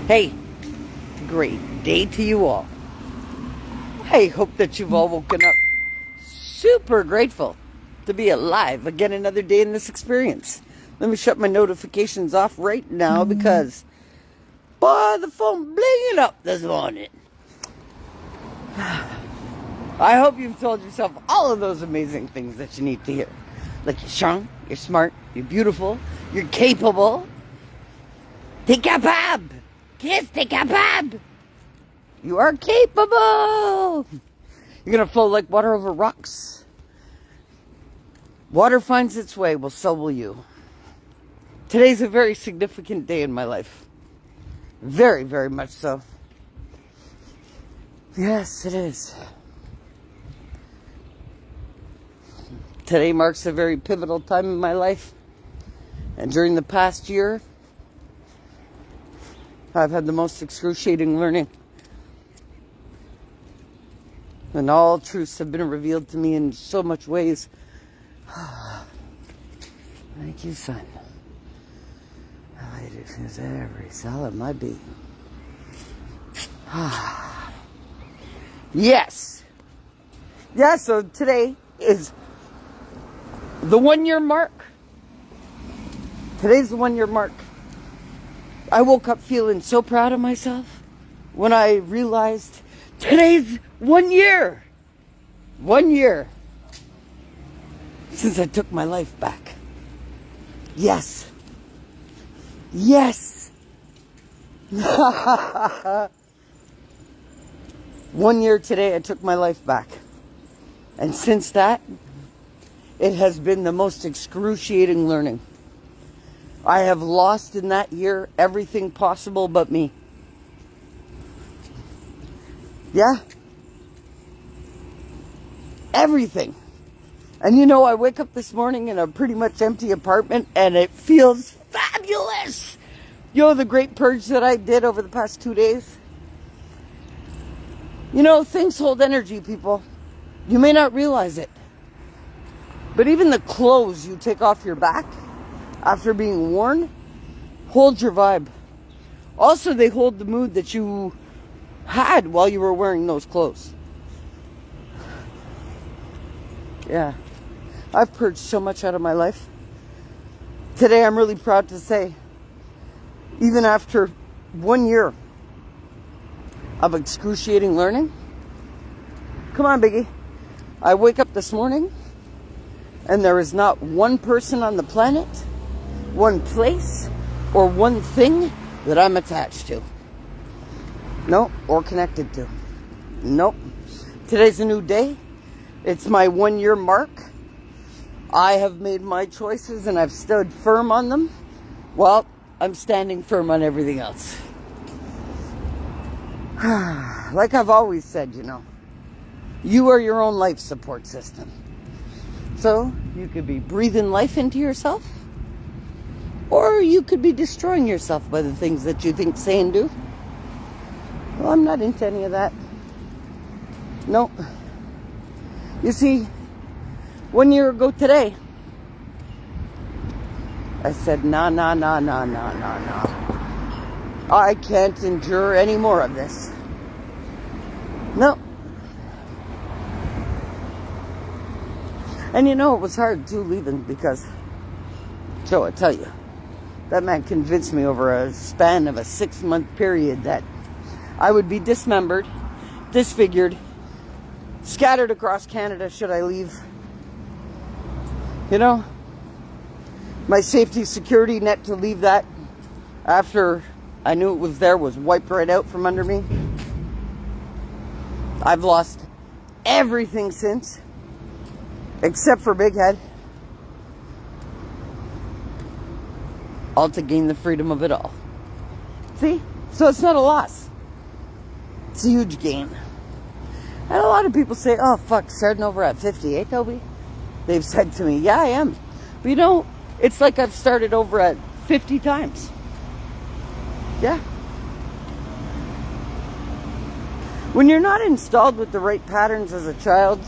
Hey, great day to you all. I hope that you've all woken up super grateful to be alive again another day in this experience. Let me shut my notifications off right now because, boy, the phone blinging up this morning. I hope you've told yourself all of those amazing things that you need to hear. Like you're strong, you're smart, you're beautiful, you're capable. T'es capable! Kiss, t'es capable! You are capable! You're going to flow like water over rocks. Water finds its way, well, so will you. Today's a very significant day in my life. Very, very much so. Yes, it is. Today marks a very pivotal time in my life. And during the past year, I've had the most excruciating learning. And all truths have been revealed to me in so much ways. Thank you, son. It feels every cell of my being. Yes. Yeah, so today is the 1 year mark. Today's the 1 year mark. I woke up feeling so proud of myself when I realized today's 1 year. 1 year since I took my life back. Yes. Yes. 1 year today I took my life back. And since that, it has been the most excruciating learning. I have lost in that year everything possible but me. Yeah. Everything. And you know, I wake up this morning in a pretty much empty apartment and it feels fabulous. You know, the great purge that I did over the past 2 days. You know, things hold energy, people. You may not realize it. But even the clothes you take off your back after being worn hold your vibe. Also, they hold the mood that you had while you were wearing those clothes. Yeah. I've purged so much out of my life. Today, I'm really proud to say, even after 1 year of excruciating learning, come on, Biggie. I wake up this morning and there is not one person on the planet, one place, or one thing that I'm attached to. Nope, or connected to. Nope. Today's a new day. It's my 1 year mark. I have made my choices and I've stood firm on them. Well, I'm standing firm on everything else. Like I've always said, you know, you are your own life support system. So you could be breathing life into yourself, or you could be destroying yourself by the things that you think, say, and do. Well, I'm not into any of that. No. You see, 1 year ago today, I said, nah. I can't endure any more of this. No. And you know, it was hard too leaving because, Joe, I tell you, that man convinced me over a span of a 6-month period that I would be dismembered, disfigured, scattered across Canada should I leave. You know, my safety security net to leave that after I knew it was there was wiped right out from under me. I've lost everything since, except for Big Head. All to gain the freedom of it all. See? So it's not a loss. It's a huge gain. And a lot of people say, oh, fuck, starting over at 50, eh, Toby? They've said to me, yeah, I am. But you know, it's like I've started over at 50 times. Yeah. When you're not installed with the right patterns as a child,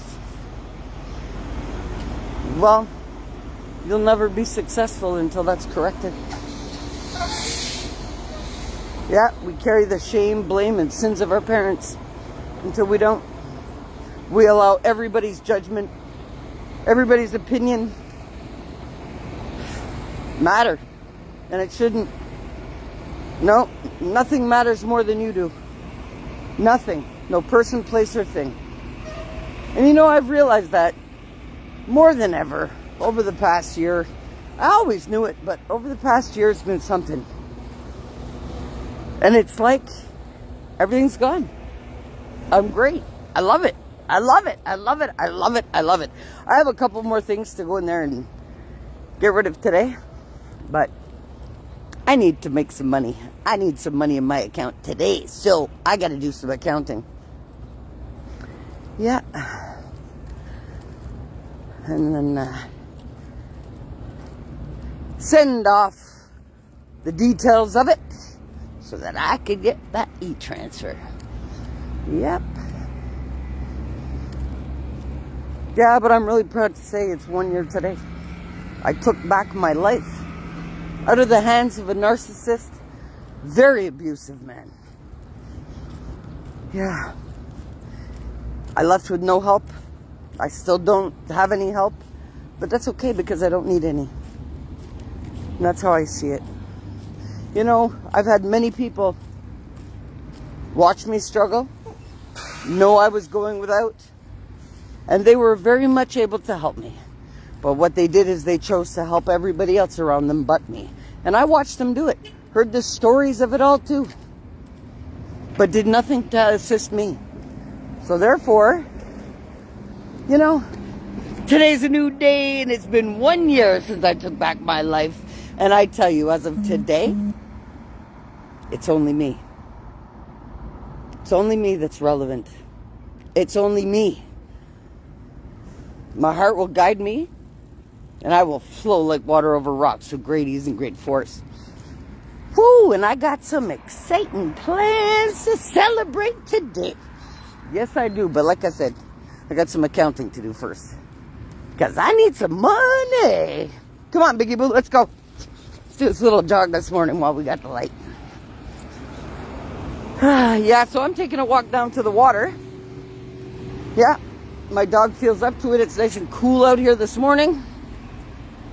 well, you'll never be successful until that's corrected. Yeah, we carry the shame, blame, and sins of our parents until we don't. We allow everybody's judgment, everybody's opinion matter. And it shouldn't. No, nothing matters more than you do. Nothing. No person, place, or thing. And you know, I've realized that more than ever over the past year. I always knew it, but over the past year it's been something. And it's like everything's gone. I'm great. I love it. I love it. I love it. I love it. I love it. I have a couple more things to go in there and get rid of today, but I need to make some money. I need some money in my account today, so I got to do some accounting. Yeah. And then send off the details of it so that I could get that e-transfer. Yep. Yeah, but I'm really proud to say it's 1 year today. I took back my life out of the hands of a narcissist, very abusive man. Yeah. I left with no help. I still don't have any help, but that's okay because I don't need any. And that's how I see it. You know, I've had many people watch me struggle, know I was going without, and they were very much able to help me. But what they did is they chose to help everybody else around them but me. And I watched them do it. Heard the stories of it all too. But did nothing to assist me. So therefore, you know, today's a new day and it's been 1 year since I took back my life. And I tell you, as of today, it's only me. It's only me that's relevant. It's only me. My heart will guide me, and I will flow like water over rocks with great ease and great force. Woo, and I got some exciting plans to celebrate today. Yes, I do, but like I said, I got some accounting to do first. Because I need some money. Come on, Biggie Boo, let's go. Let's do this little jog this morning while we got the light. Yeah, so I'm taking a walk down to the water. Yeah, my dog feels up to it. It's nice and cool out here this morning.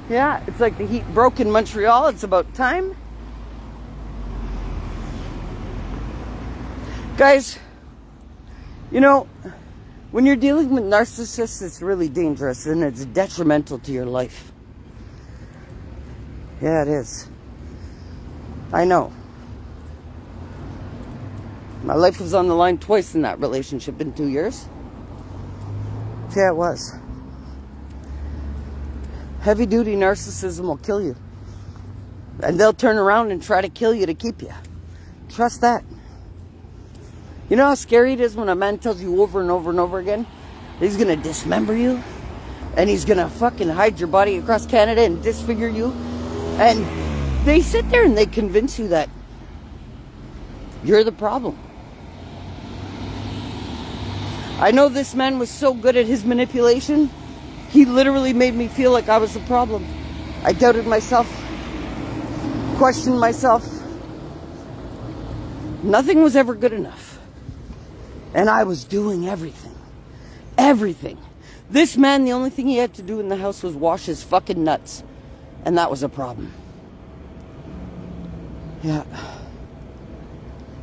Yeah, it's like the heat broke in Montreal. It's about time. Guys, you know, when you're dealing with narcissists, it's really dangerous and it's detrimental to your life. Yeah, it is. I know. My life was on the line twice in that relationship in 2 years. Yeah, it was. Heavy-duty narcissism will kill you. And they'll turn around and try to kill you to keep you. Trust that. You know how scary it is when a man tells you over and over and over again that he's going to dismember you? And he's going to fucking hide your body across Canada and disfigure you? And they sit there and they convince you that you're the problem. I know this man was so good at his manipulation, he literally made me feel like I was the problem. I doubted myself, questioned myself. Nothing was ever good enough. And I was doing everything. Everything. This man, the only thing he had to do in the house was wash his fucking nuts. And that was a problem. Yeah.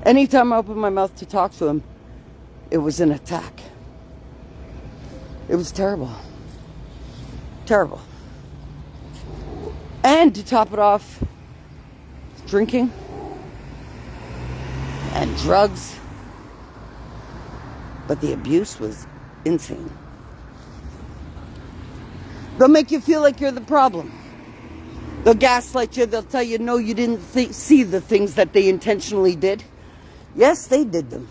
Anytime I opened my mouth to talk to him, it was an attack. It was terrible. Terrible. And to top it off, drinking and drugs. But the abuse was insane. They'll make you feel like you're the problem. They'll gaslight you. They'll tell you, no, you didn't see the things that they intentionally did. Yes, they did them.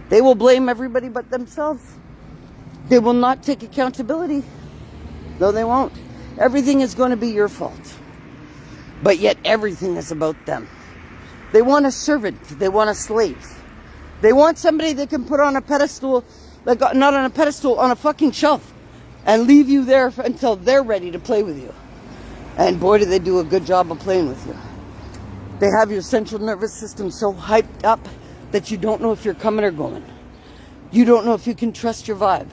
They will blame everybody but themselves. They will not take accountability. No, they won't. Everything is going to be your fault. But yet everything is about them. They want a servant. They want a slave. They want somebody they can put on a pedestal, like not on a pedestal, on a fucking shelf, and leave you there until they're ready to play with you. And boy, do they do a good job of playing with you. They have your central nervous system so hyped up that you don't know if you're coming or going. You don't know if you can trust your vibe.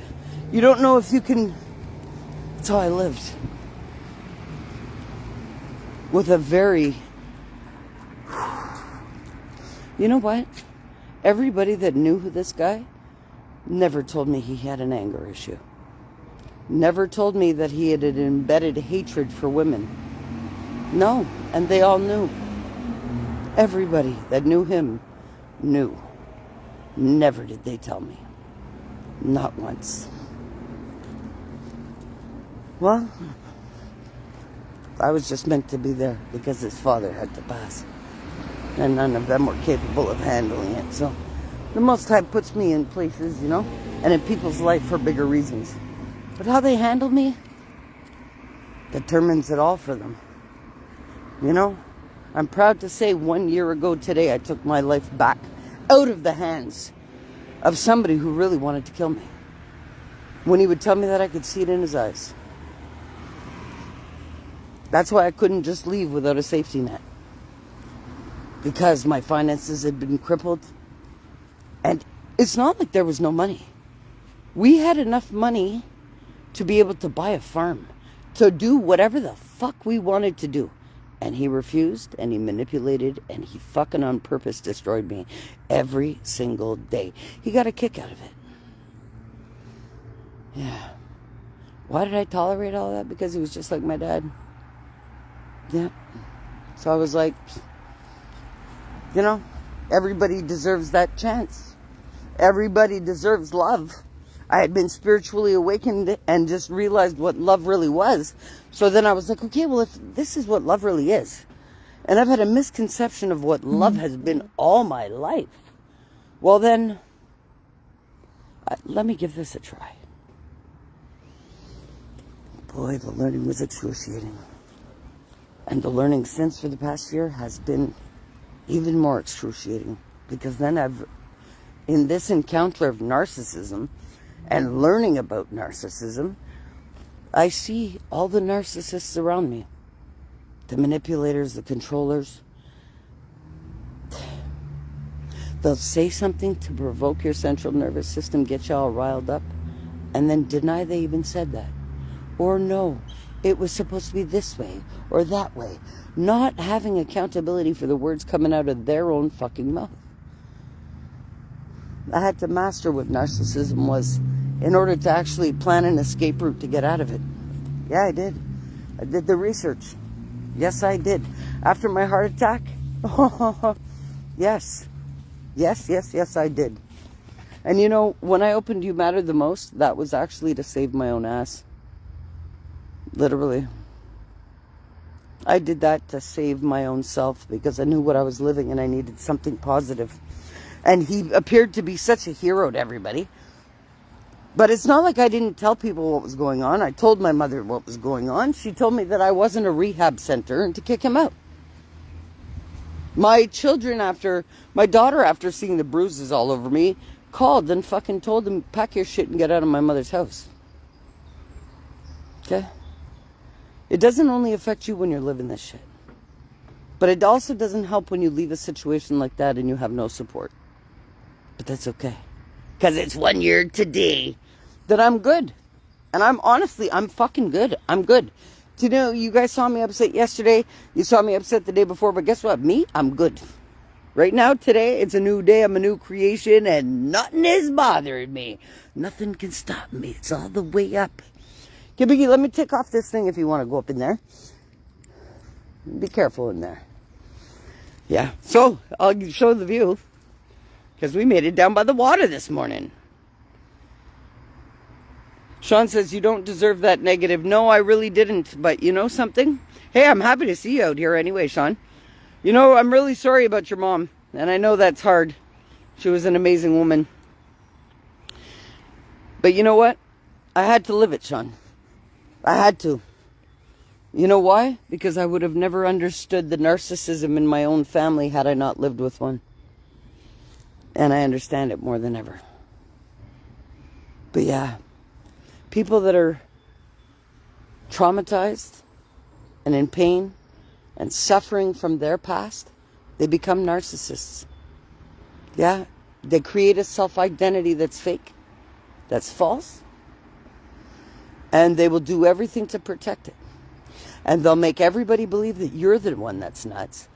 You don't know if you can... That's how I lived. With a very... You know what? Everybody that knew who this guy never told me he had an anger issue. Never told me that he had an embedded hatred for women. No, and they all knew. Everybody that knew him knew. Never did they tell me. Not once. Well, I was just meant to be there because his father had to pass. And none of them were capable of handling it. So the Most High puts me in places, you know, and in people's life for bigger reasons. But how they handle me determines it all for them. You know, I'm proud to say 1 year ago today I took my life back out of the hands of somebody who really wanted to kill me. When he would tell me that, I could see it in his eyes. That's why I couldn't just leave without a safety net. Because my finances had been crippled. And it's not like there was no money. We had enough money to be able to buy a farm, to do whatever the fuck we wanted to do. And he refused, and he manipulated, and he fucking on purpose destroyed me every single day. He got a kick out of it. Yeah. Why did I tolerate all that? Because he was just like my dad. Yeah. So I was like, you know, everybody deserves that chance. Everybody deserves love. I had been spiritually awakened and just realized what love really was. So then I was like, okay, well, if this is what love really is, and I've had a misconception of what love has been all my life, well then, let me give this a try. Boy, the learning was excruciating. And the learning since for the past year has been even more excruciating. Because then in this encounter of narcissism, and learning about narcissism, I see all the narcissists around me. The manipulators, the controllers. They'll say something to provoke your central nervous system, get you all riled up, and then deny they even said that. Or no, it was supposed to be this way or that way. Not having accountability for the words coming out of their own fucking mouth. I had to master what narcissism was in order to actually plan an escape route to get out of it. Yeah, I did. I did the research. Yes, I did. After my heart attack, yes. Yes, I did. And you know, when I opened You Matter the Most, that was actually to save my own ass. Literally. I did that to save my own self because I knew what I was living and I needed something positive. And he appeared to be such a hero to everybody. But it's not like I didn't tell people what was going on. I told my mother what was going on. She told me that I wasn't a rehab center and to kick him out. My daughter, after seeing the bruises all over me, called and fucking told him, pack your shit and get out of my mother's house. Okay? It doesn't only affect you when you're living this shit. But it also doesn't help when you leave a situation like that and you have no support. But that's okay. Because it's 1 year today that I'm good. And I'm fucking good. I'm good. You know, you guys saw me upset yesterday. You saw me upset the day before. But guess what? Me, I'm good. Right now, today, it's a new day. I'm a new creation. And nothing is bothering me. Nothing can stop me. It's all the way up. Okay, Biggie, let me take off this thing if you want to go up in there. Be careful in there. Yeah. So, I'll show the view. Because we made it down by the water this morning. Sean says, you don't deserve that negative. No, I really didn't. But you know something? Hey, I'm happy to see you out here anyway, Sean. You know, I'm really sorry about your mom. And I know that's hard. She was an amazing woman. But you know what? I had to live it, Sean. I had to. You know why? Because I would have never understood the narcissism in my own family had I not lived with one. And I understand it more than ever. But yeah, people that are traumatized and in pain and suffering from their past They become narcissists. Yeah, they create a self-identity that's fake, that's false, and they will do everything to protect it. And they'll make everybody believe that you're the one that's nuts,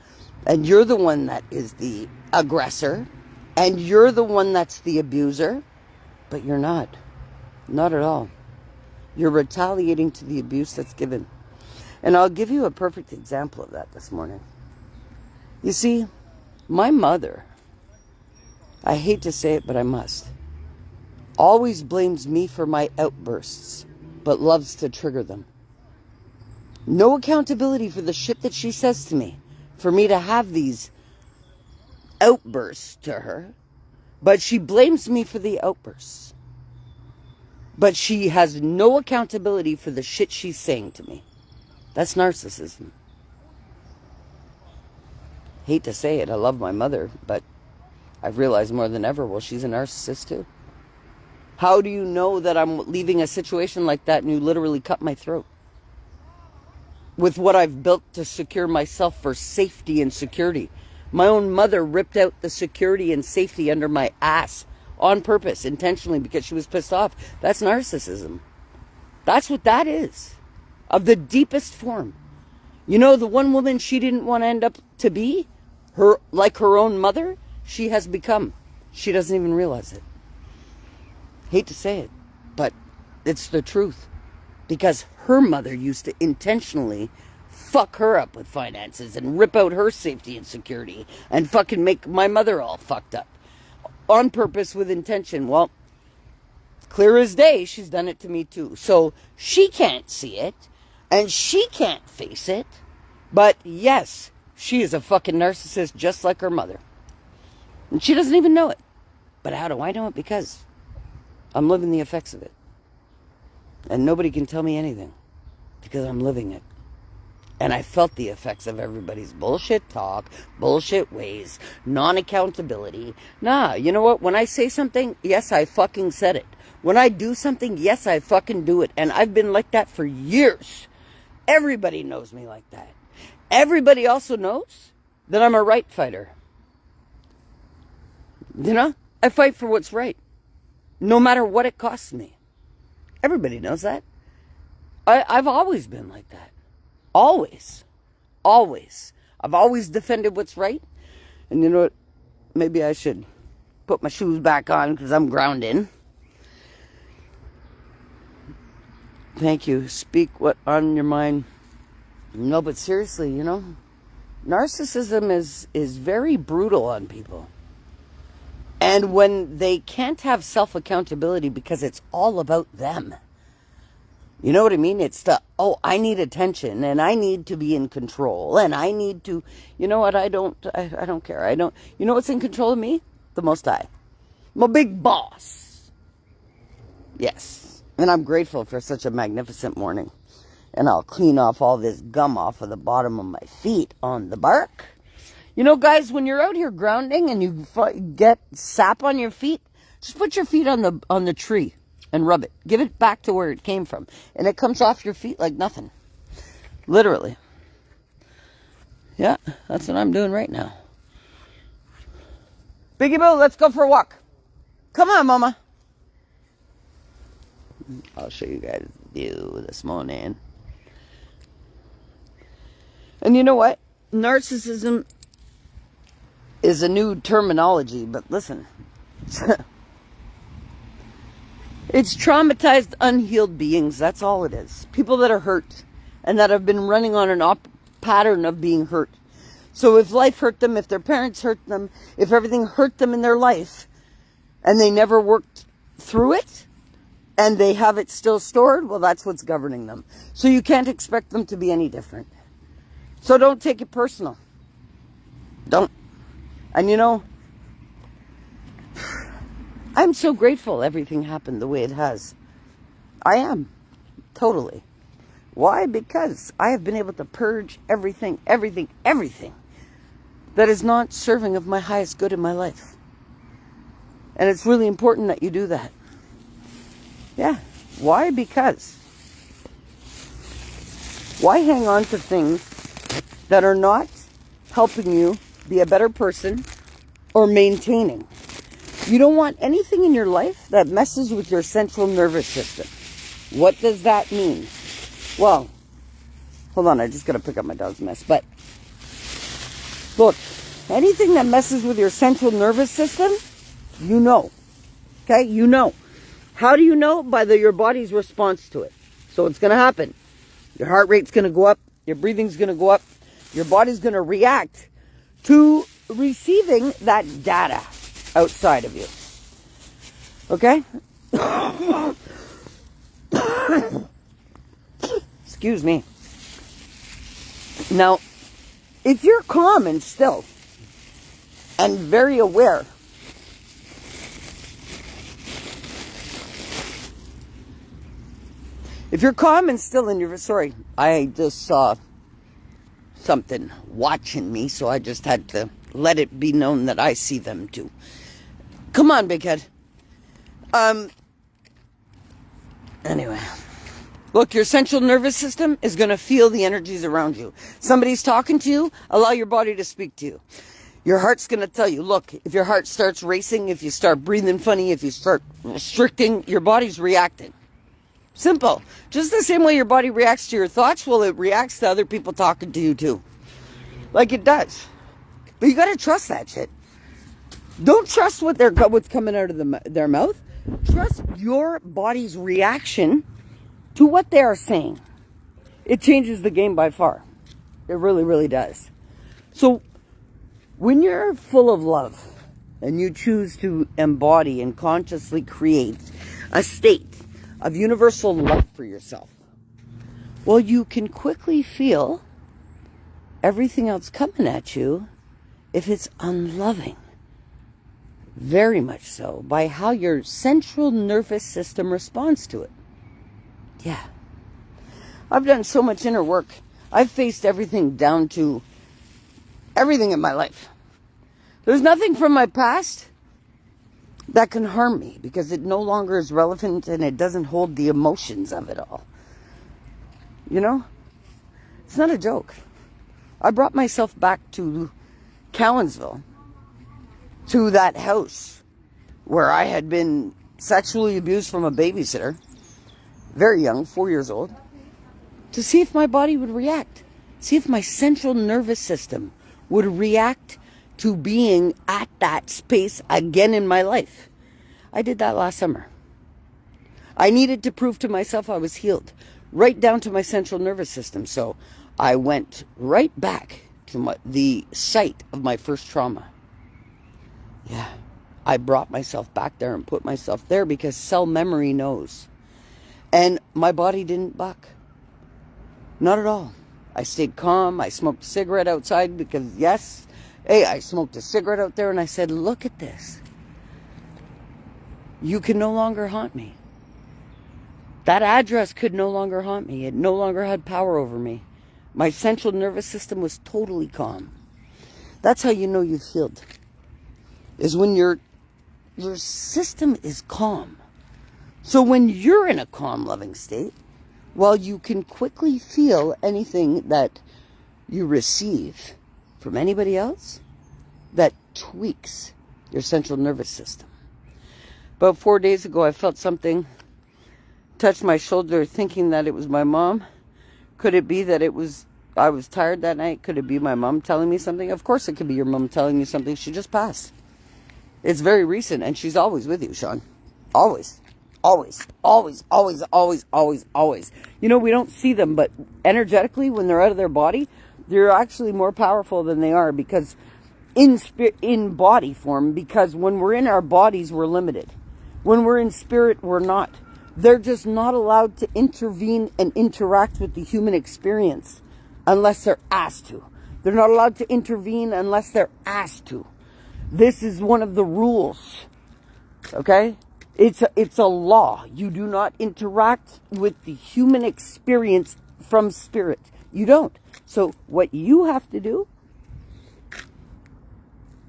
and you're the one that is the aggressor, and you're the one that's the abuser, but you're not. Not at all. You're retaliating to the abuse that's given. And I'll give you a perfect example of that this morning. You see, my mother, I hate to say it, but I must, always blames me for my outbursts, but loves to trigger them. No accountability for the shit that she says to me, for me to have these outbursts to her, but she blames me for the outbursts. But she has no accountability for the shit she's saying to me. That's narcissism. Hate to say it, I love my mother, but I've realized more than ever, well, she's a narcissist too. How do you know that I'm leaving a situation like that and you literally cut my throat? With what I've built to secure myself for safety and security. My own mother ripped out the security and safety under my ass on purpose, intentionally, because she was pissed off. That's narcissism. That's what that is. Of the deepest form. You know, the one woman she didn't want to end up to be, like her own mother, she has become. She doesn't even realize it. Hate to say it, but it's the truth. Because her mother used to intentionally fuck her up with finances and rip out her safety and security and fucking make my mother all fucked up. On purpose, with intention. Well, clear as day, she's done it to me too. So she can't see it, and she can't face it. But yes, she is a fucking narcissist just like her mother. And she doesn't even know it. But how do I know it? Because I'm living the effects of it. And nobody can tell me anything. Because I'm living it. And I felt the effects of everybody's bullshit talk, bullshit ways, non-accountability. Nah, you know what? When I say something, yes, I fucking said it. When I do something, yes, I fucking do it. And I've been like that for years. Everybody knows me like that. Everybody also knows that I'm a right fighter. You know? I fight for what's right. No matter what it costs me. Everybody knows that. I've always been like that. Always. Always. I've always defended what's right. And you know what? Maybe I should put my shoes back on because I'm grounding. Thank you. Speak what on your mind. No, but seriously, you know, narcissism is very brutal on people. And when they can't have self-accountability because it's all about them. You know what I mean? It's the, oh, I need attention and I need to be in control and I need to, you know what? I don't care. You know what's in control of me? The Most High. I'm a big boss. Yes. And I'm grateful for such a magnificent morning. And I'll clean off all this gum off of the bottom of my feet on the bark. You know, guys, when you're out here grounding and you get sap on your feet, just put your feet on the tree. And rub it. Give it back to where it came from. And it comes off your feet like nothing. Literally. Yeah, that's what I'm doing right now. Biggie Boo, let's go for a walk. Come on, Mama. I'll show you guys the view this morning. And you know what? Narcissism is a new terminology, but listen. It's traumatized, unhealed beings. That's all it is. People that are hurt and that have been running on an pattern of being hurt. So if life hurt them, if their parents hurt them, if everything hurt them in their life and they never worked through it and they have it still stored, well, that's what's governing them. So you can't expect them to be any different. So don't take it personal. Don't. And you know, I'm so grateful everything happened the way it has. I am. Totally. Why? Because I have been able to purge everything that is not serving of my highest good in my life. And it's really important that you do that. Yeah. Why? Because why hang on to things that are not helping you be a better person, or maintaining. You don't want anything in your life that messes with your central nervous system. What does that mean? Well, hold on, I just got to pick up my dog's mess. But look, anything that messes with your central nervous system, you know. Okay, you know. How do you know? By your body's response to it. So it's going to happen. Your heart rate's going to go up. Your breathing's going to go up. Your body's going to react to receiving that data outside of you. Okay? Excuse me. Now, if you're calm and still and very aware, if you're calm and still and you're, sorry, I just saw something watching me, so I just had to let it be known that I see them too. Come on, big head. Anyway. Look, your central nervous system is going to feel the energies around you. Somebody's talking to you, allow your body to speak to you. Your heart's going to tell you, look, if your heart starts racing, if you start breathing funny, if you start restricting, your body's reacting. Simple. Just the same way your body reacts to your thoughts, well, it reacts to other people talking to you too. Like it does. But you got to trust that shit. Don't trust what's coming out of their mouth. Trust your body's reaction to what they are saying. It changes the game by far. It really, really does. So when you're full of love and you choose to embody and consciously create a state of universal love for yourself, well, you can quickly feel everything else coming at you if it's unloving. Very much so, by how your central nervous system responds to it. Yeah. I've done so much inner work. I've faced everything down to everything in my life. There's nothing from my past that can harm me because it no longer is relevant and it doesn't hold the emotions of it all. You know? It's not a joke. I brought myself back to Cowansville, to that house where I had been sexually abused from a babysitter, very young, 4 years old, to see if my body would react. See if my central nervous system would react to being at that space again in my life. I did that last summer. I needed to prove to myself I was healed, right down to my central nervous system. So I went right back to the site of my first trauma. Yeah, I brought myself back there and put myself there because cell memory knows. And my body didn't buck. Not at all. I stayed calm. I smoked a cigarette outside because, yes, I smoked a cigarette out there and I said, look at this. You can no longer haunt me. That address could no longer haunt me. It no longer had power over me. My central nervous system was totally calm. That's how you know you've healed. Is when your system is calm. So when you're in a calm, loving state, well, you can quickly feel anything that you receive from anybody else that tweaks your central nervous system. About 4 days ago, I felt something touch my shoulder, thinking that it was my mom. Could it be that I was tired that night? Could it be my mom telling me something? Of course it could be your mom telling you something. She just passed. It's very recent, and she's always with you, Sean. Always. Always. Always. Always. Always. Always. Always. You know, we don't see them, but energetically, when they're out of their body, they're actually more powerful than they are because in body form, because when we're in our bodies, we're limited. When we're in spirit, we're not. They're just not allowed to intervene and interact with the human experience unless they're asked to. They're not allowed to intervene unless they're asked to. This is one of the rules, okay? It's a law. You do not interact with the human experience from spirit. You don't. So what you have to do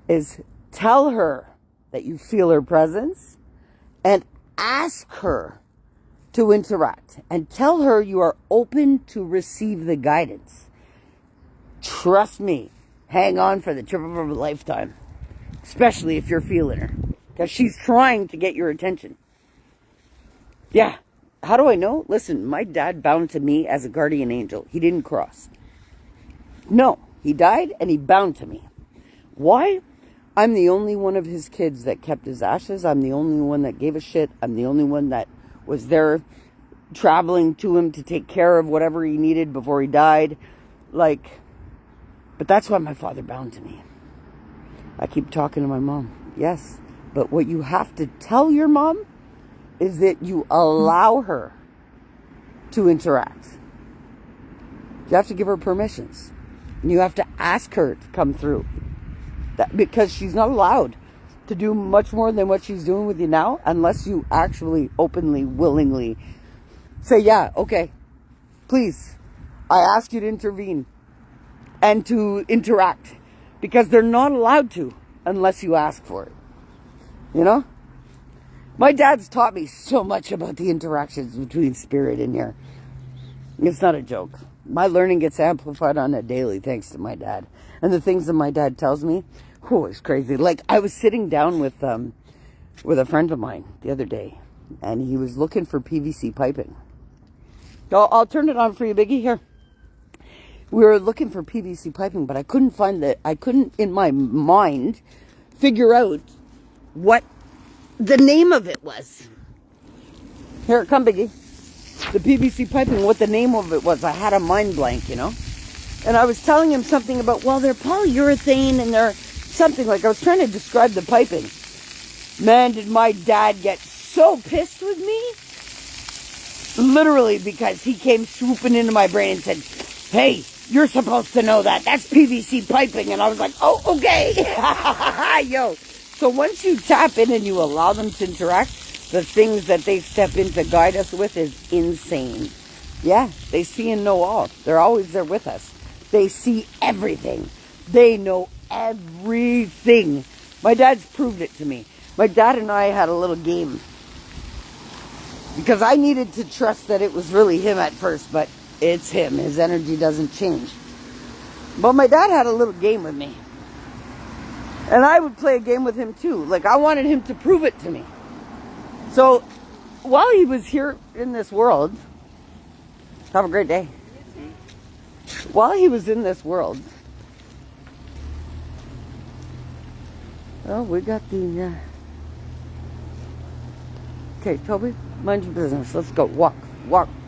is tell her that you feel her presence and ask her to interact and tell her you are open to receive the guidance. Trust me, hang on for the trip of a lifetime. Especially if you're feeling her. Because she's trying to get your attention. Yeah. How do I know? Listen, my dad bound to me as a guardian angel. He didn't cross. No. He died and he bound to me. Why? I'm the only one of his kids that kept his ashes. I'm the only one that gave a shit. I'm the only one that was there traveling to him to take care of whatever he needed before he died. But that's why my father bound to me. I keep talking to my mom. Yes. But what you have to tell your mom is that you allow her to interact. You have to give her permissions. And you have to ask her to come through. Because she's not allowed to do much more than what she's doing with you now unless you actually openly, willingly say, yeah, okay, please, I ask you to intervene and to interact. Because they're not allowed to unless you ask for it. You know? My dad's taught me so much about the interactions between spirit and here. It's not a joke. My learning gets amplified on a daily thanks to my dad. And the things that my dad tells me, it's crazy. Like, I was sitting down with a friend of mine the other day, and he was looking for PVC piping. I'll turn it on for you, Biggie. Here. We were looking for PVC piping, but I couldn't in my mind figure out what the name of it was. Here, come, Biggie. The PVC piping, what the name of it was. I had a mind blank, you know. And I was telling him something about, well, they're polyurethane and they're something. Like, I was trying to describe the piping. Man, did my dad get so pissed with me. Literally, because he came swooping into my brain and said, hey, you're supposed to know that. That's PVC piping. And I was like, oh, okay. Yo. So once you tap in and you allow them to interact, the things that they step in to guide us with is insane. Yeah, they see and know all. They're always there with us. They see everything. They know everything. My dad's proved it to me. My dad and I had a little game. Because I needed to trust that it was really him at first, but it's him. His energy doesn't change. But my dad had a little game with me. And I would play a game with him too. Like, I wanted him to prove it to me. So, while he was here in this world, have a great day. While he was in this world, we got the, okay, Toby, mind your business. Let's go. Walk.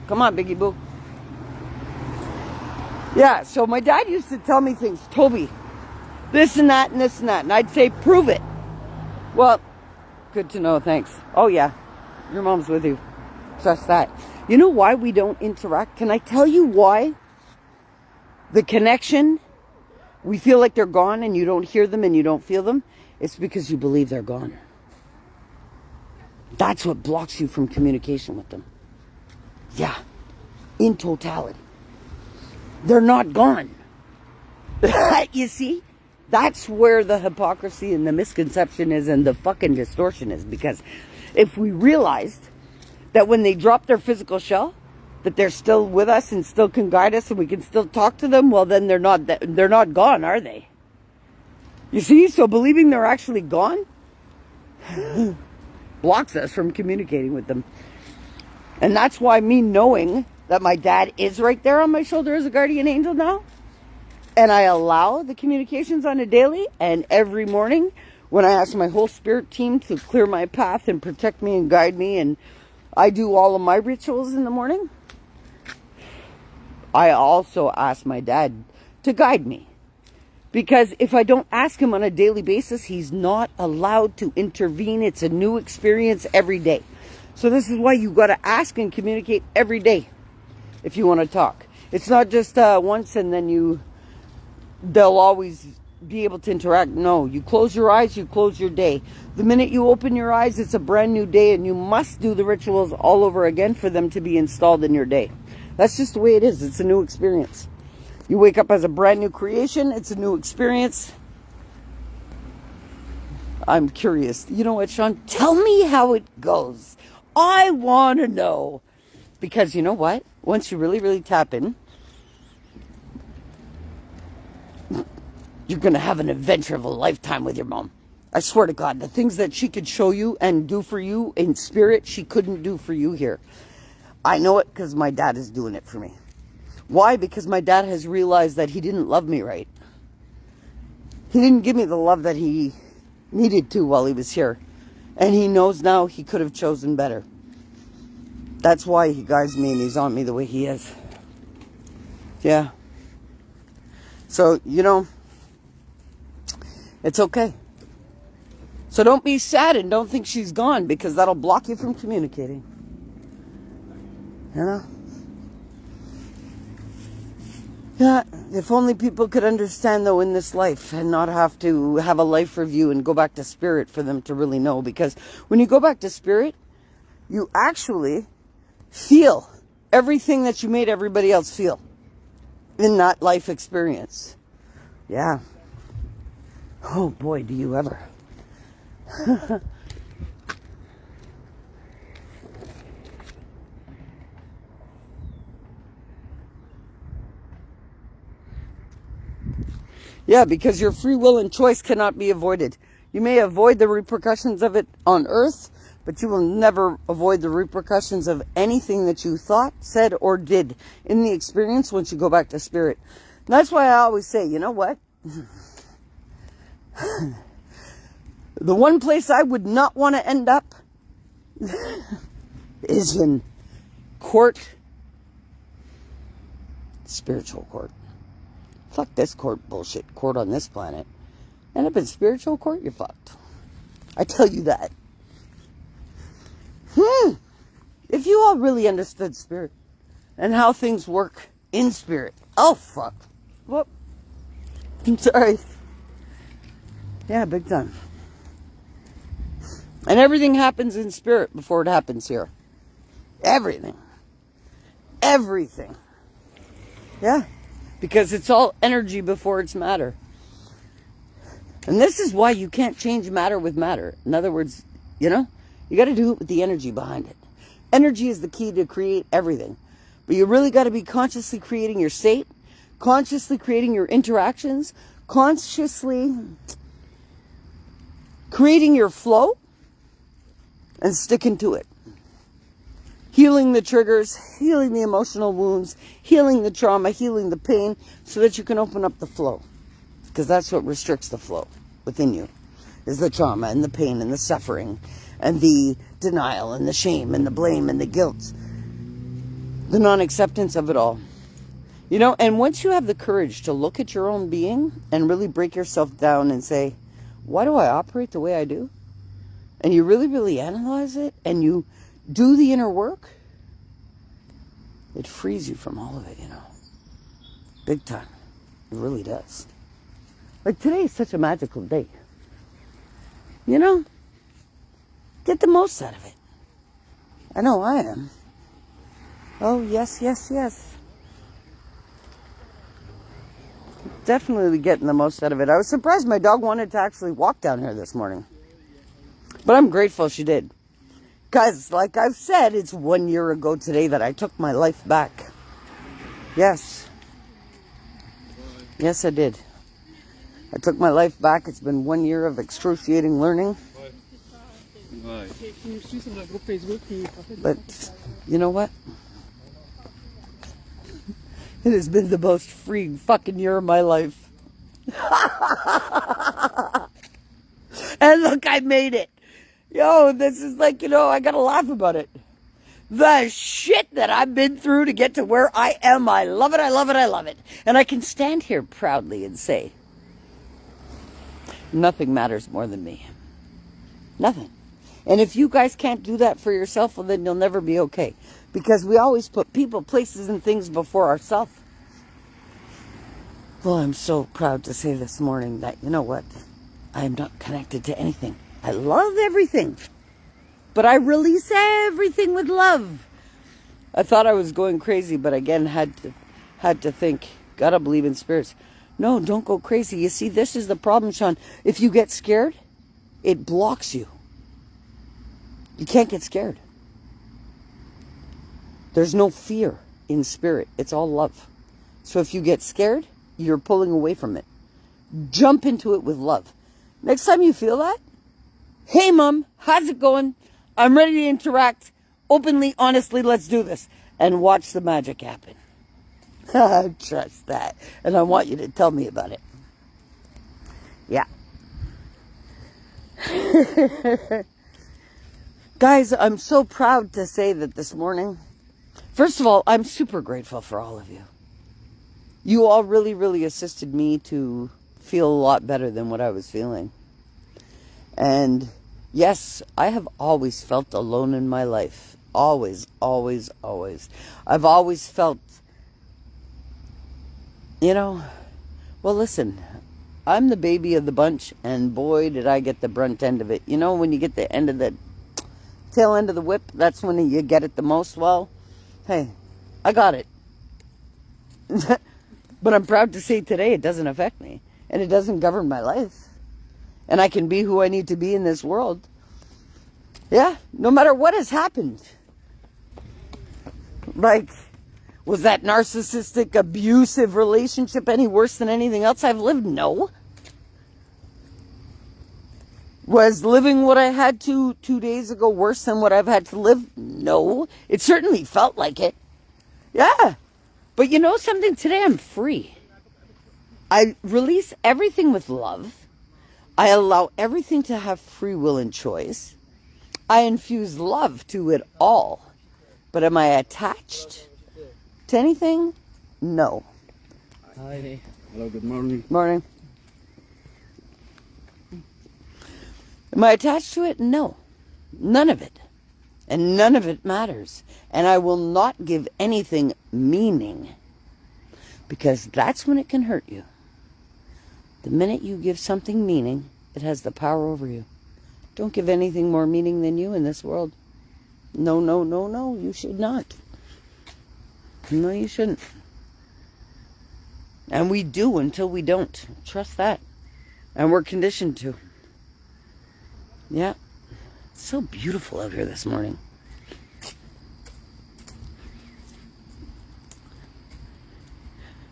Come on, Biggie Boo. Yeah, so my dad used to tell me things. Toby, this and that and this and that. And I'd say, prove it. Well, good to know, thanks. Oh, yeah, your mom's with you. Trust that. You know why we don't interact? Can I tell you why? The connection, we feel like they're gone and you don't hear them and you don't feel them. It's because you believe they're gone. That's what blocks you from communication with them. Yeah, in totality. They're not gone. You see? That's where the hypocrisy and the misconception is and the fucking distortion is. Because if we realized that when they drop their physical shell, that they're still with us and still can guide us and we can still talk to them, well, then they're not gone, are they? You see? So believing they're actually gone blocks us from communicating with them. And that's why me knowing that my dad is right there on my shoulder as a guardian angel now, and I allow the communications on a daily and every morning when I ask my whole spirit team to clear my path and protect me and guide me, and I do all of my rituals in the morning, I also ask my dad to guide me. Because if I don't ask him on a daily basis, he's not allowed to intervene. It's a new experience every day. So this is why you got to ask and communicate every day if you want to talk. It's not just once and then they'll always be able to interact. No, you close your eyes, you close your day. The minute you open your eyes, it's a brand new day and you must do the rituals all over again for them to be installed in your day. That's just the way it is. It's a new experience. You wake up as a brand new creation. It's a new experience. I'm curious. You know what, Sean? Tell me how it goes. I want to know. Because you know what? Once you really, really tap in, You're going to have an adventure of a lifetime with your mom. I swear to God, the things that she could show you and do for you in spirit, she couldn't do for you here. I know it because my dad is doing it for me. Why? Because my dad has realized that he didn't love me right. He didn't give me the love that he needed to while he was here. And he knows now he could have chosen better. That's why he guides me and he's on me the way he is. Yeah. So, you know, it's okay. So don't be sad and don't think she's gone, because that'll block you from communicating. You know? Yeah, if only people could understand, though, in this life and not have to have a life review and go back to spirit for them to really know. Because when you go back to spirit, you actually feel everything that you made everybody else feel in that life experience. Yeah. Oh boy, do you ever. Yeah, because your free will and choice cannot be avoided. You may avoid the repercussions of it on earth, but you will never avoid the repercussions of anything that you thought, said, or did in the experience once you go back to spirit. And that's why I always say, you know what? The one place I would not want to end up is in court, spiritual court. Fuck this court bullshit, court on this planet. End up in spiritual court, you're fucked. I tell you that. If you all really understood spirit and how things work in spirit. Oh, fuck. Whoop. I'm sorry. Yeah, big time. And everything happens in spirit before it happens here. Everything. Everything. Yeah. Because it's all energy before it's matter. And this is why you can't change matter with matter. In other words, you know, you got to do it with the energy behind it. Energy is the key to create everything. But you really got to be consciously creating your state, consciously creating your interactions, consciously creating your flow, and sticking to it. Healing the triggers, healing the emotional wounds, healing the trauma, healing the pain, so that you can open up the flow. Because that's what restricts the flow within you, is the trauma and the pain and the suffering and the denial and the shame and the blame and the guilt. The non-acceptance of it all. You know, and once you have the courage to look at your own being and really break yourself down and say, why do I operate the way I do? And you really, really analyze it and you do the inner work, it frees you from all of it, you know. Big time. It really does. Like today is such a magical day. You know? Get the most out of it. I know I am. Oh, yes, yes, yes. Definitely getting the most out of it. I was surprised my dog wanted to actually walk down here this morning. But I'm grateful she did. Guys, like I've said, it's 1 year ago today that I took my life back. Yes. Yes, I did. I took my life back. It's been 1 year of excruciating learning. But, you know what? It has been the most freeing fucking year of my life. And look, I made it. Yo, this is like, you know, I gotta laugh about it. The shit that I've been through to get to where I am, I love it, I love it, I love it. And I can stand here proudly and say, nothing matters more than me. Nothing. And if you guys can't do that for yourself, well, then you'll never be okay. Because we always put people, places, and things before ourselves. Well, I'm so proud to say this morning that, you know what? I am not connected to anything. I love everything. But I release everything with love. I thought I was going crazy, but again, had to think, gotta believe in spirits. No, don't go crazy. You see, this is the problem, Sean. If you get scared, it blocks you. You can't get scared. There's no fear in spirit. It's all love. So if you get scared, you're pulling away from it. Jump into it with love. Next time you feel that, hey, Mom, how's it going? I'm ready to interact openly, honestly. Let's do this. And watch the magic happen. Trust that. And I want you to tell me about it. Yeah. Guys, I'm so proud to say that this morning, first of all, I'm super grateful for all of you. You all really, really assisted me to feel a lot better than what I was feeling. And yes, I have always felt alone in my life. Always, always, always. I've always felt, well, listen, I'm the baby of the bunch, and boy, did I get the brunt end of it. When you get the end of the tail end of the whip, that's when you get it the most. Well, hey, I got it. But I'm proud to say today it doesn't affect me, and it doesn't govern my life. And I can be who I need to be in this world. Yeah, no matter what has happened. Like, was that narcissistic, abusive relationship any worse than anything else I've lived? No. Was living what I had to 2 days ago worse than what I've had to live? No. It certainly felt like it. Yeah. But you know something? Today I'm free. I release everything with love. I allow everything to have free will and choice. I infuse love to it all. But am I attached to anything? No. Hi. Hello, good morning. Morning. Am I attached to it? No. None of it. And none of it matters. And I will not give anything meaning. Because that's when it can hurt you. The minute you give something meaning, it has the power over you. Don't give anything more meaning than you in this world. No, no, no, no. You should not. No, you shouldn't. And we do until we don't. Trust that. And we're conditioned to. Yeah. It's so beautiful out here this morning.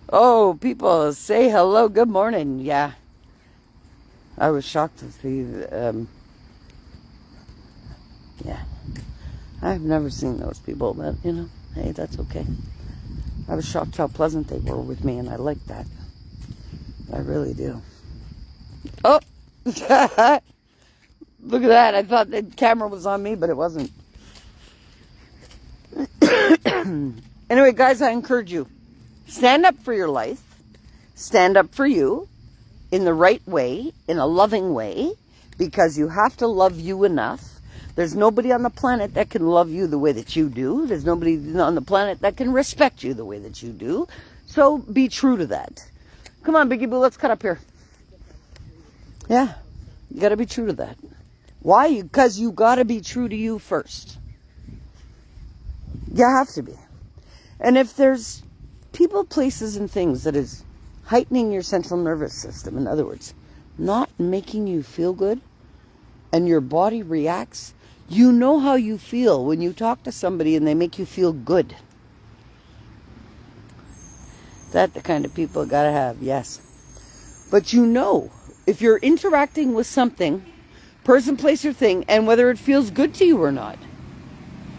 Oh, people, say hello. Good morning. Yeah. I was shocked to see, yeah. I've never seen those people, but, hey, that's okay. I was shocked how pleasant they were with me, and I like that. I really do. Oh! Look at that. I thought the camera was on me, but it wasn't. Anyway, guys, I encourage you. Stand up for your life. Stand up for you in the right way, in a loving way, because you have to love you enough. There's nobody on the planet that can love you the way that you do. There's nobody on the planet that can respect you the way that you do. So be true to that. Come on, Biggie Boo, let's cut up here. Yeah, you got to be true to that. Why? Because you got to be true to you first. You have to be. And if there's people, places, and things that is heightening your central nervous system, in other words, not making you feel good, and your body reacts, you know how you feel when you talk to somebody and they make you feel good. That's the kind of people you gotta have, yes. But if you're interacting with something, person, place, or thing, and whether it feels good to you or not.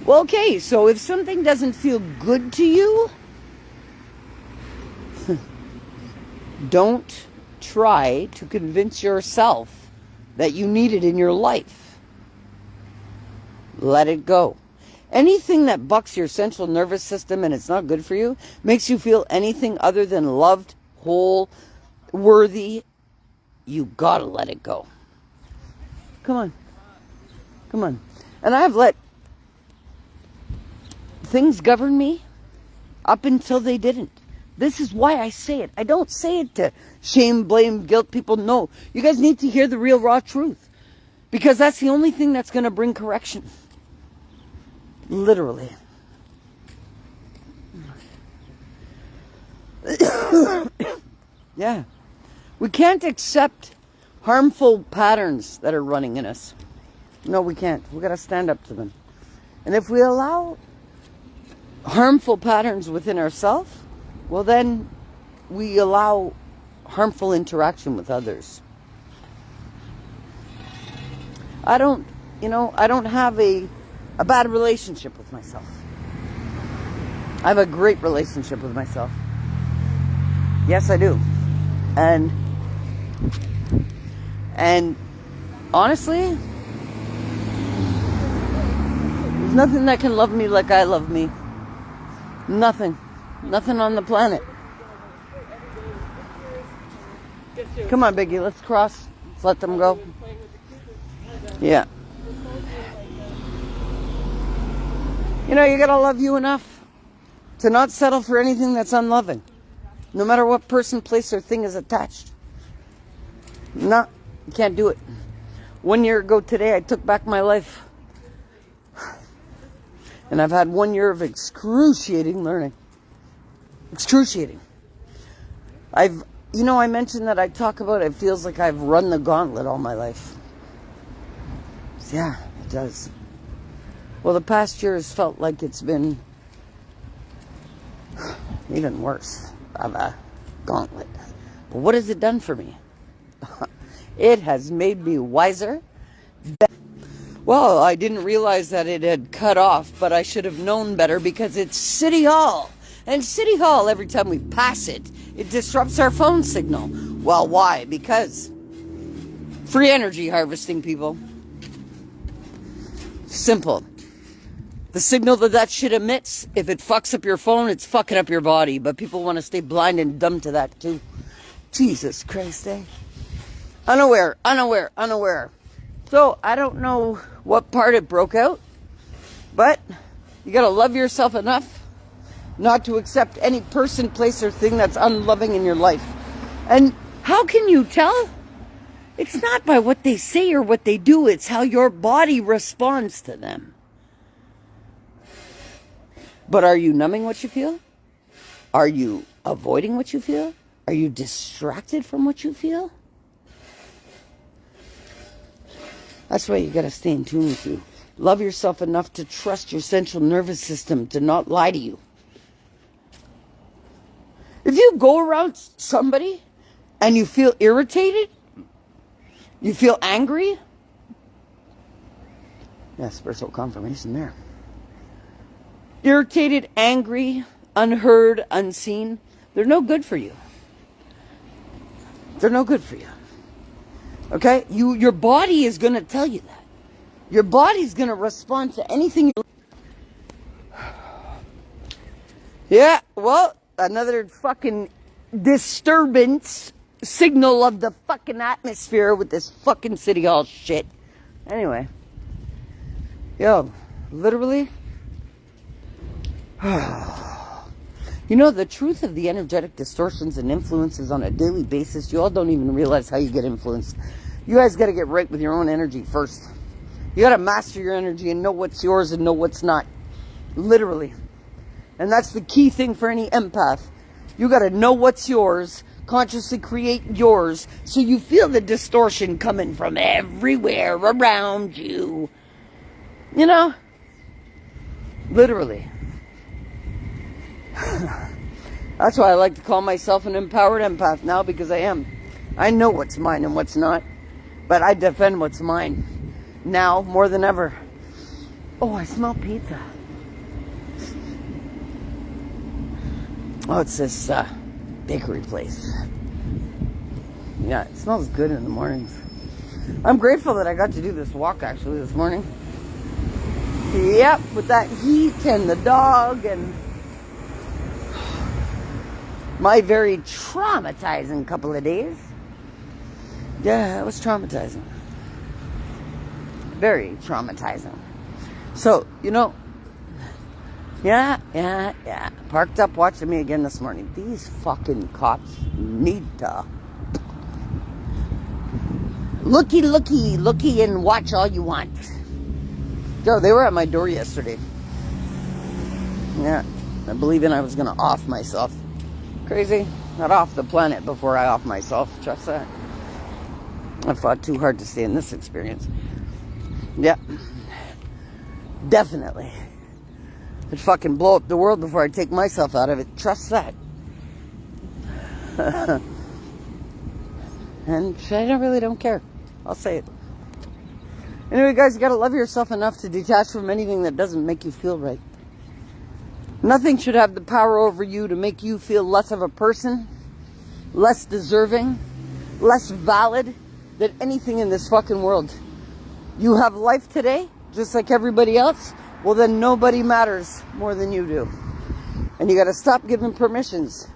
Well, okay, so if something doesn't feel good to you, don't try to convince yourself that you need it in your life. Let it go. Anything that bucks your central nervous system and it's not good for you, makes you feel anything other than loved, whole, worthy, you gotta let it go. Come on. Come on. And I've let things govern me up until they didn't. This is why I say it. I don't say it to shame, blame, guilt people. No. You guys need to hear the real, raw truth. Because that's the only thing that's going to bring correction. Literally. Yeah. We can't accept harmful patterns that are running in us. No, we can't. We got to stand up to them. And if we allow harmful patterns within ourselves, well, then we allow harmful interaction with others. I don't have a bad relationship with myself. I have a great relationship with myself. Yes, I do. And honestly, there's nothing that can love me like I love me. Nothing. Nothing on the planet. Come on, Biggie, let's cross. Let's let them go. Yeah. You know, you gotta love you enough to not settle for anything that's unloving. No matter what person, place, or thing is attached. No, you can't do it. 1 year ago today, I took back my life. And I've had 1 year of excruciating learning. Excruciating. I mentioned that I talk about it feels like I've run the gauntlet all my life. Yeah, it does. Well, the past year has felt like it's been even worse of a gauntlet. But what has it done for me? It has made me wiser. Well, I didn't realize that it had cut off, but I should have known better because it's City Hall. And City Hall, every time we pass it, it disrupts our phone signal. Well, why? Because free energy harvesting, people. Simple. The signal that shit emits, if it fucks up your phone, it's fucking up your body. But people want to stay blind and dumb to that too. Jesus Christ, eh? Unaware. So, I don't know what part it broke out. But you gotta love yourself enough not to accept any person, place, or thing that's unloving in your life. And how can you tell? It's not by what they say or what they do. It's how your body responds to them. But are you numbing what you feel? Are you avoiding what you feel? Are you distracted from what you feel? That's why you got to stay in tune with you. Love yourself enough to trust your central nervous system to not lie to you. If you go around somebody and you feel irritated, you feel angry, yeah, spiritual confirmation there. Irritated, angry, unheard, unseen, they're no good for you. They're no good for you. Okay? Your body is going to tell you that. Your body's going to respond to anything you... Yeah, well, another fucking disturbance signal of the fucking atmosphere with this fucking City Hall shit. Anyway. Yo, literally... You know, the truth of the energetic distortions and influences on a daily basis, you all don't even realize how you get influenced. You guys got to get right with your own energy first. You got to master your energy and know what's yours and know what's not. Literally. And that's the key thing for any empath. You got to know what's yours, consciously create yours, so you feel the distortion coming from everywhere around you. You know? Literally. That's why I like to call myself an empowered empath now, because I am. I know what's mine and what's not, but I defend what's mine now more than ever. Oh, I smell pizza. Oh, it's this bakery place. Yeah, it smells good in the mornings. I'm grateful that I got to do this walk actually this morning. Yep, with that heat and the dog and my very traumatizing couple of days. Yeah, it was traumatizing. Very traumatizing. So, you know, yeah. Parked up watching me again this morning. These fucking cops need to looky and watch all you want. Yo, they were at my door yesterday. Yeah, I believe I was going to off myself. Crazy. Not off the planet before I off myself. Trust that. I fought too hard to stay in this experience. Yeah. Definitely. I'd fucking blow up the world before I take myself out of it. Trust that. And I really don't care. I'll say it. Anyway, guys, you got to love yourself enough to detach from anything that doesn't make you feel right. Nothing should have the power over you to make you feel less of a person, less deserving, less valid than anything in this fucking world. You have life today, just like everybody else. Well, then nobody matters more than you do. And you got to stop giving permissions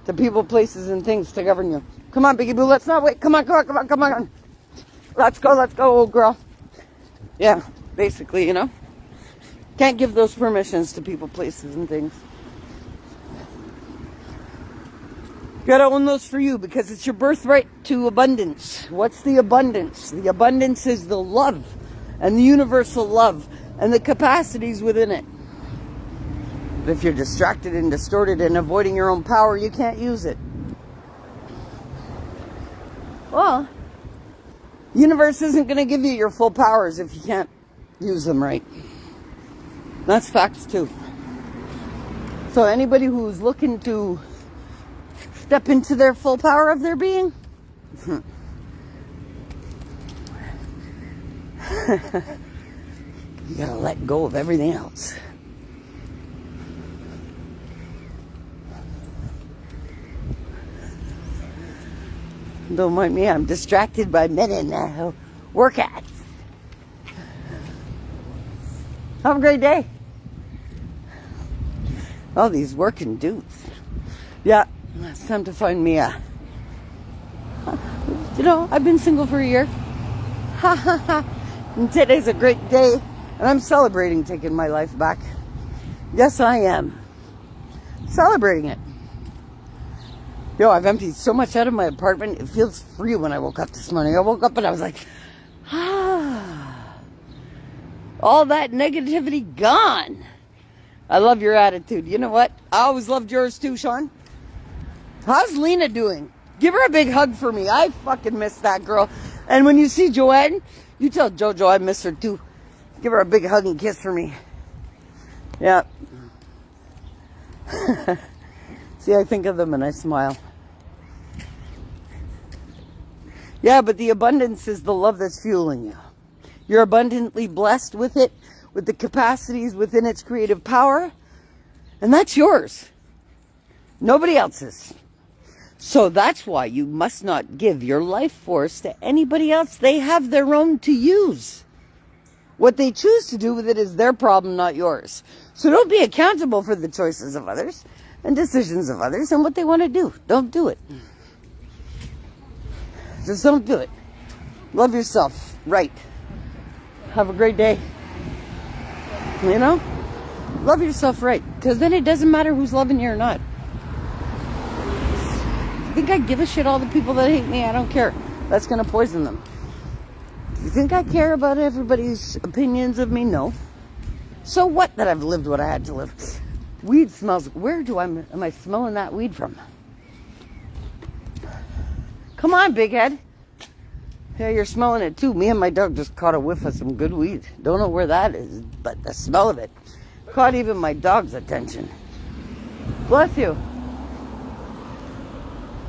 to people, places, and things to govern you. Come on, Biggie Boo, let's not wait. Come on, come on, come on, come on. Let's go, old girl. Yeah, basically, you know. Can't give those permissions to people, places, and things. You gotta own those for you because it's your birthright to abundance. What's the abundance? The abundance is the love and the universal love and the capacities within it. But if you're distracted and distorted and avoiding your own power, you can't use it. Well, the universe isn't going to give you your full powers if you can't use them right. That's facts too. So anybody who's looking to step into their full power of their being, you gotta let go of everything else. Don't mind me, I'm distracted by men in workouts. Have a great day. All these working dudes. Yeah, it's time to find me a... You know, I've been single for a year. Ha ha ha. And today's a great day. And I'm celebrating taking my life back. Yes, I am. Celebrating it. Yo, I've emptied so much out of my apartment. It feels free when I woke up this morning. I woke up and I was like, all that negativity gone. I love your attitude. You know what? I always loved yours too, Sean. How's Lena doing? Give her a big hug for me. I fucking miss that girl. And when you see Joanne, you tell Jojo I miss her too. Give her a big hug and kiss for me. Yeah. See, I think of them and I smile. Yeah, but the abundance is the love that's fueling you. You're abundantly blessed with it, with the capacities within its creative power, and that's yours. Nobody else's. So that's why you must not give your life force to anybody else. They have their own to use. What they choose to do with it is their problem, not yours. So don't be accountable for the choices of others and decisions of others and what they want to do. Don't do it. Just don't do it. Love yourself. Right. Have a great day. You know? Love yourself right. Because then it doesn't matter who's loving you or not. You think I give a shit all the people that hate me? I don't care. That's going to poison them. You think I care about everybody's opinions of me? No. So what that I've lived what I had to live? Weed smells. Where am I smelling that weed from? Come on, big head. Yeah, you're smelling it too. Me and my dog just caught a whiff of some good weed. Don't know where that is, but the smell of it caught even my dog's attention. Bless you.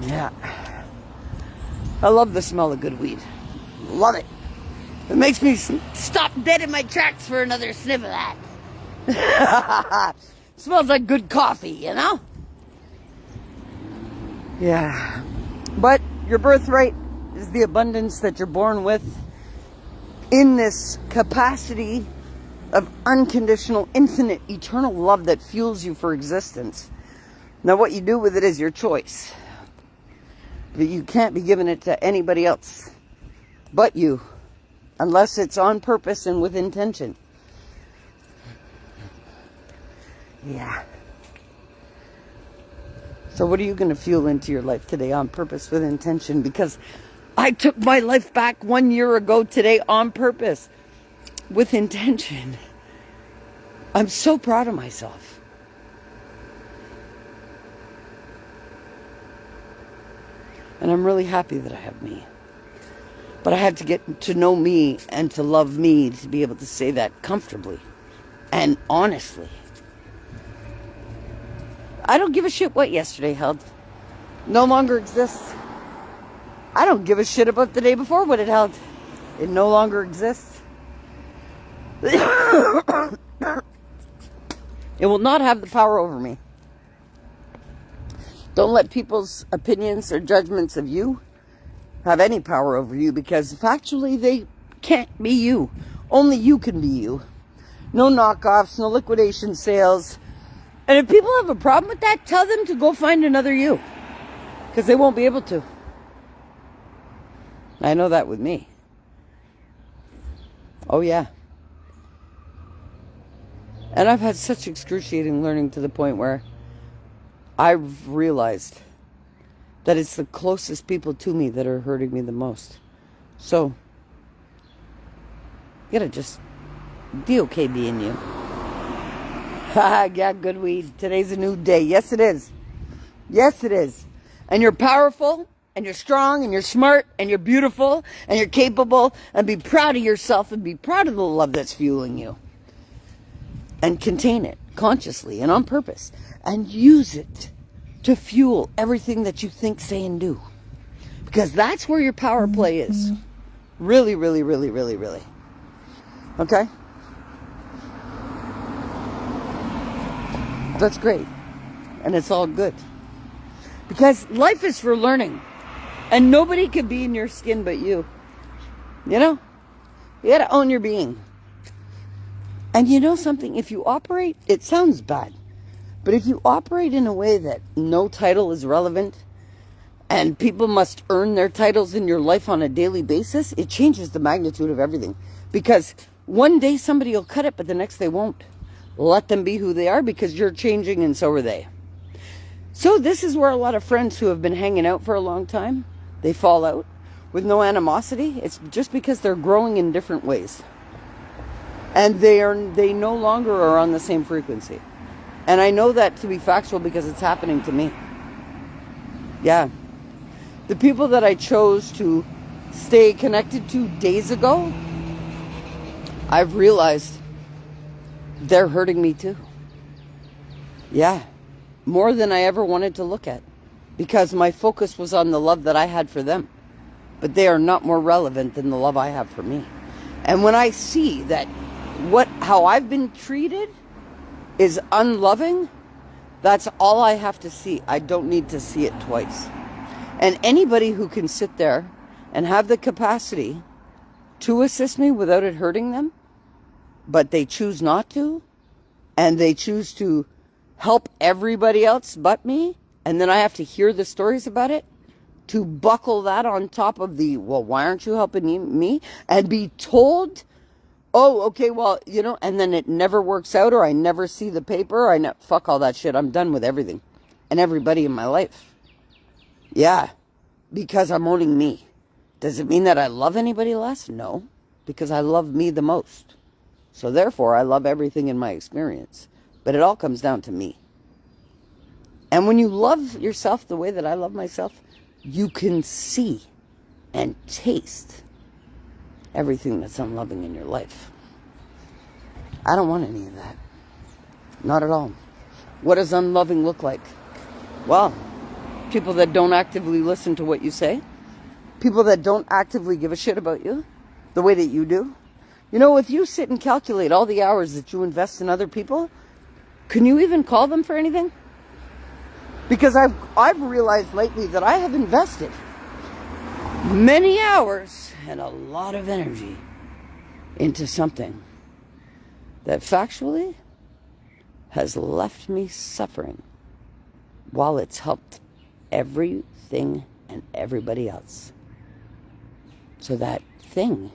Yeah. I love the smell of good weed. Love it. It makes me stop dead in my tracks for another sniff of that. Smells like good coffee, you know? Yeah. But your birthright is the abundance that you're born with in this capacity of unconditional, infinite, eternal love that fuels you for existence. Now what you do with it is your choice. But you can't be giving it to anybody else but you, unless it's on purpose and with intention. Yeah. So what are you going to fuel into your life today on purpose with intention? Because I took my life back 1 year ago today on purpose with intention. I'm so proud of myself. And I'm really happy that I have me. But I had to get to know me and to love me to be able to say that comfortably and honestly. I don't give a shit what yesterday held. No longer exists. I don't give a shit about the day before what it held. It no longer exists. It will not have the power over me. Don't let people's opinions or judgments of you have any power over you, because factually they can't be you. Only you can be you. No knockoffs, no liquidation sales. And if people have a problem with that, tell them to go find another you, because they won't be able to. I know that with me. Oh yeah. And I've had such excruciating learning to the point where I've realized that it's the closest people to me that are hurting me the most. So, you gotta just be okay being you. Yeah, good weed. Today's a new day. Yes, it is. Yes, it is. And you're powerful, and you're strong, and you're smart, and you're beautiful, and you're capable, and be proud of yourself, and be proud of the love that's fueling you. And contain it consciously and on purpose. And use it to fuel everything that you think, say, and do. Because that's where your power play is. Really, really, really, really, really. Okay? That's great. And it's all good. Because life is for learning. And nobody can be in your skin but you. You know? You gotta own your being. And you know something? If you operate, it sounds bad, but if you operate in a way that no title is relevant and people must earn their titles in your life on a daily basis, it changes the magnitude of everything. Because one day somebody will cut it, but the next they won't. Let them be who they are, because you're changing and so are they. So this is where a lot of friends who have been hanging out for a long time, they fall out with no animosity. It's just because they're growing in different ways. And they no longer are on the same frequency. And I know that to be factual because it's happening to me. Yeah. The people that I chose to stay connected to days ago, I've realized they're hurting me too. Yeah. More than I ever wanted to look at. Because my focus was on the love that I had for them. But they are not more relevant than the love I have for me. And when I see that how I've been treated is unloving, that's all I have to see. I don't need to see it twice. And anybody who can sit there and have the capacity to assist me without it hurting them, but they choose not to, and they choose to help everybody else but me, and then I have to hear the stories about it, to buckle that on top of the, well, why aren't you helping me? And be told, oh, okay, well, you know, and then it never works out, or I never see the paper, fuck all that shit. I'm done with everything and everybody in my life. Yeah, because I'm owning me. Does it mean that I love anybody less? No, because I love me the most. So therefore, I love everything in my experience. But it all comes down to me. And when you love yourself the way that I love myself, you can see and taste everything that's unloving in your life. I don't want any of that. Not at all. What does unloving look like? Well, people that don't actively listen to what you say. People that don't actively give a shit about you the way that you do. You know, if you sit and calculate all the hours that you invest in other people, can you even call them for anything? Because I've realized lately that I have invested many hours and a lot of energy into something that factually has left me suffering while it's helped everything and everybody else. So that thing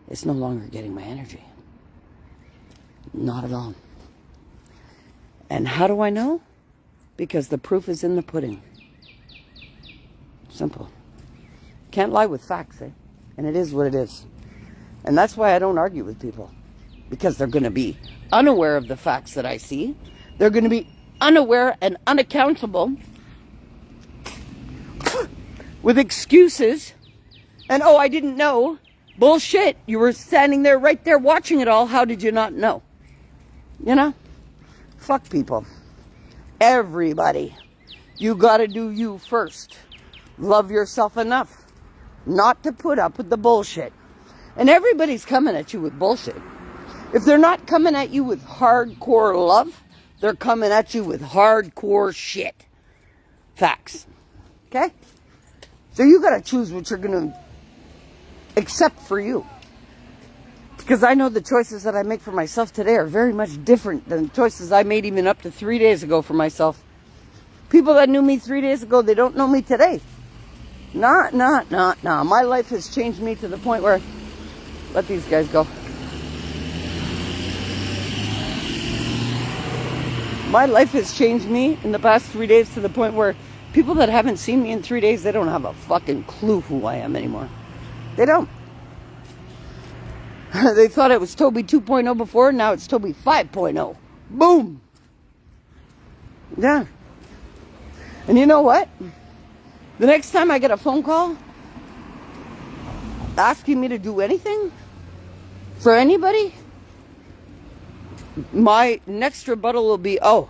is no longer getting my energy. Not at all. And how do I know? Because the proof is in the pudding. Simple. Can't lie with facts, eh? And it is what it is. And that's why I don't argue with people. Because they're going to be unaware of the facts that I see. They're going to be unaware and unaccountable with excuses. And, oh, I didn't know. Bullshit. You were standing there, right there, watching it all. How did you not know? You know? Fuck people. Everybody. You gotta do you first. Love yourself enough not to put up with the bullshit. And everybody's coming at you with bullshit. If they're not coming at you with hardcore love, they're coming at you with hardcore shit. Facts. Okay? So you gotta choose what you're gonna accept for you. Because I know the choices that I make for myself today are very much different than the choices I made even up to 3 days ago for myself. People that knew me 3 days ago, they don't know me today. Nah. My life has changed me to the point where, let these guys go. My life has changed me in the past 3 days to the point where people that haven't seen me in 3 days, they don't have a fucking clue who I am anymore. They don't. They thought it was Tobi 2.0 before, now it's Tobi 5.0. Boom! Yeah. And you know what? The next time I get a phone call asking me to do anything for anybody, my next rebuttal will be, oh,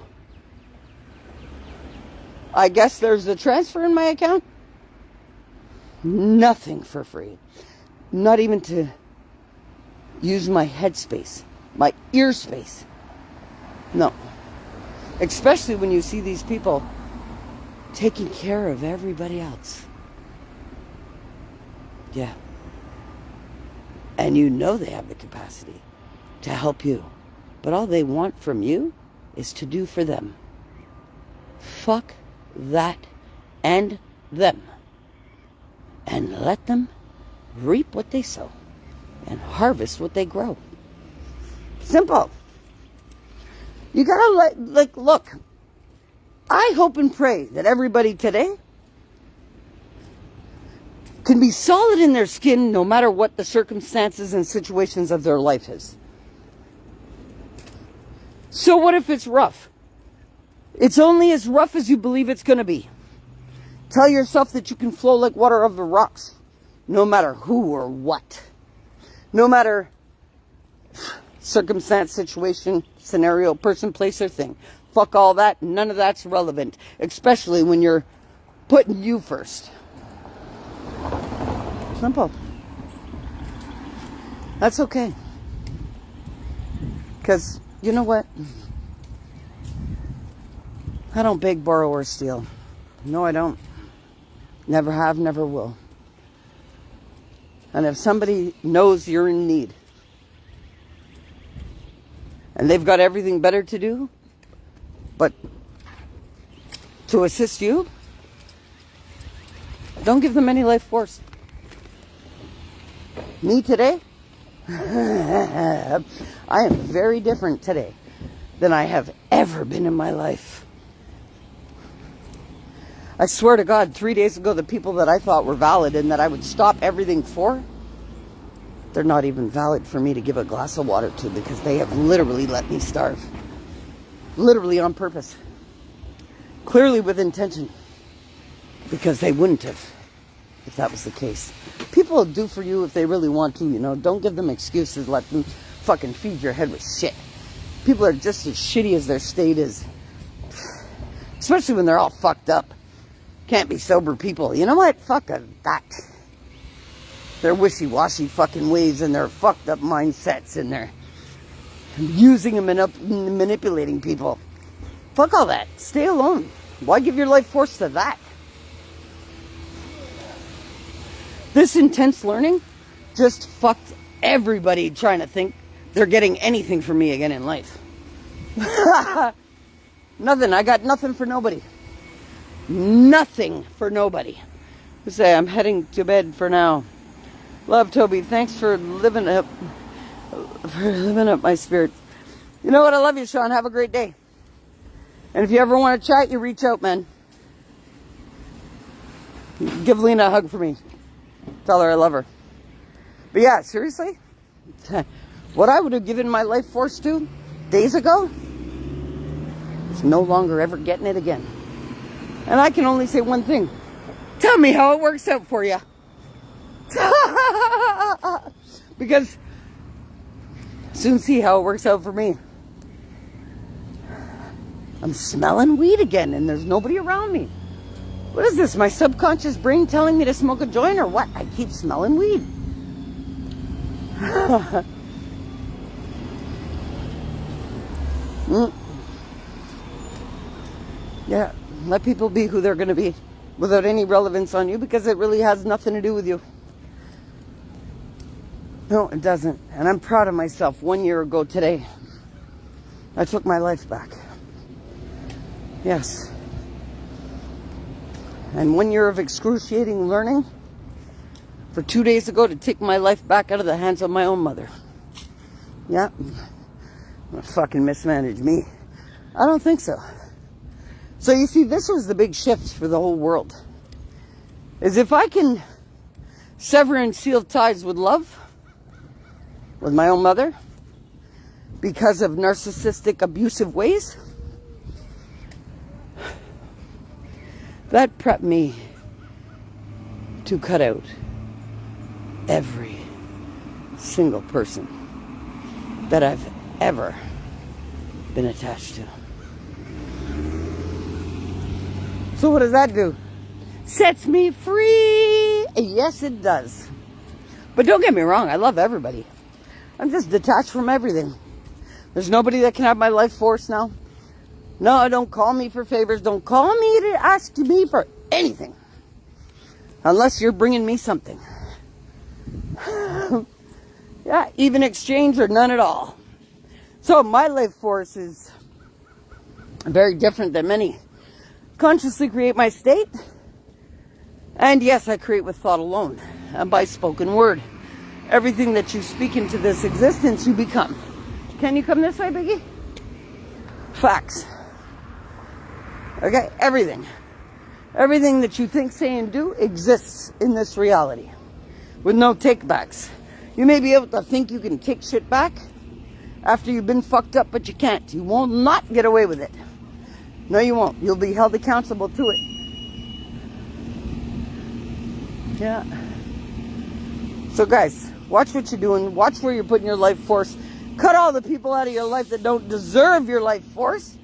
I guess there's a transfer in my account? Nothing for free. Not even to use my head space, my ear space. No. Especially when you see these people taking care of everybody else. Yeah. And you know they have the capacity to help you. But all they want from you is to do for them. Fuck that and them. And let them reap what they sow and harvest what they grow. Simple. You gotta look. I hope and pray that everybody today can be solid in their skin no matter what the circumstances and situations of their life is. So what if it's rough? It's only as rough as you believe it's going to be. Tell yourself that you can flow like water over rocks, no matter who or what. No matter circumstance, situation, scenario, person, place, or thing. Fuck all that. None of that's relevant. Especially when you're putting you first. Simple. That's okay. Because, you know what? I don't beg, borrow, or steal. No, I don't. Never have, never will. And if somebody knows you're in need, and they've got everything better to do, but to assist you, don't give them any life force. Me today, I am very different today than I have ever been in my life. I swear to God, 3 days ago, the people that I thought were valid and that I would stop everything for, they're not even valid for me to give a glass of water to because they have literally let me starve. Literally on purpose. Clearly with intention. Because they wouldn't have if that was the case. People will do for you if they really want to, you know. Don't give them excuses. Let them fucking feed your head with shit. People are just as shitty as their state is. Especially when they're all fucked up. Can't be sober people. You know what? Fuck that. Their wishy-washy fucking ways and their fucked up mindsets and their using them and manipulating people. Fuck all that. Stay alone. Why give your life force to that? This intense learning just fucked everybody trying to think they're getting anything from me again in life. Nothing. I got nothing for nobody. Nothing for nobody. I say I'm heading to bed for now. Love, Tobi. Thanks for living up my spirit. You know what? I love you, Sean. Have a great day. And if you ever want to chat, you reach out, man. Give Lena a hug for me. Tell her I love her. But yeah, seriously, what I would have given my life force to days ago is no longer ever getting it again. And I can only say one thing. Tell me how it works out for you. Because soon see how it works out for me. I'm smelling weed again and there's nobody around me. What is this? My subconscious brain telling me to smoke a joint or what? I keep smelling weed. Yeah, let people be who they're going to be without any relevance on you, because it really has nothing to do with you. No, it doesn't. And I'm proud of myself. 1 year ago today, I took my life back. Yes. And 1 year of excruciating learning for 2 days ago to take my life back out of the hands of my own mother. Yeah. Fucking mismanage me. I don't think so. So you see, this was the big shift for the whole world. Is if I can sever and seal ties with love, with my own mother, because of narcissistic, abusive ways, that prepped me to cut out every single person that I've ever been attached to. So what does that do? Sets me free. Yes, it does. But don't get me wrong, I love everybody. I'm just detached from everything. There's nobody that can have my life force now. No, don't call me for favors. Don't call me to ask me for anything. Unless you're bringing me something. Yeah, even exchange or none at all. So my life force is very different than many. Consciously create my state. And yes, I create with thought alone and by spoken word. Everything that you speak into this existence, you become. Can you come this way, Biggie? Facts. Okay, everything. Everything that you think, say, and do exists in this reality with no takebacks. You may be able to think you can take shit back after you've been fucked up, but you can't. You will not get away with it. No, you won't. You'll be held accountable to it. Yeah. So guys, watch what you're doing. Watch where you're putting your life force. Cut all the people out of your life that don't deserve your life force.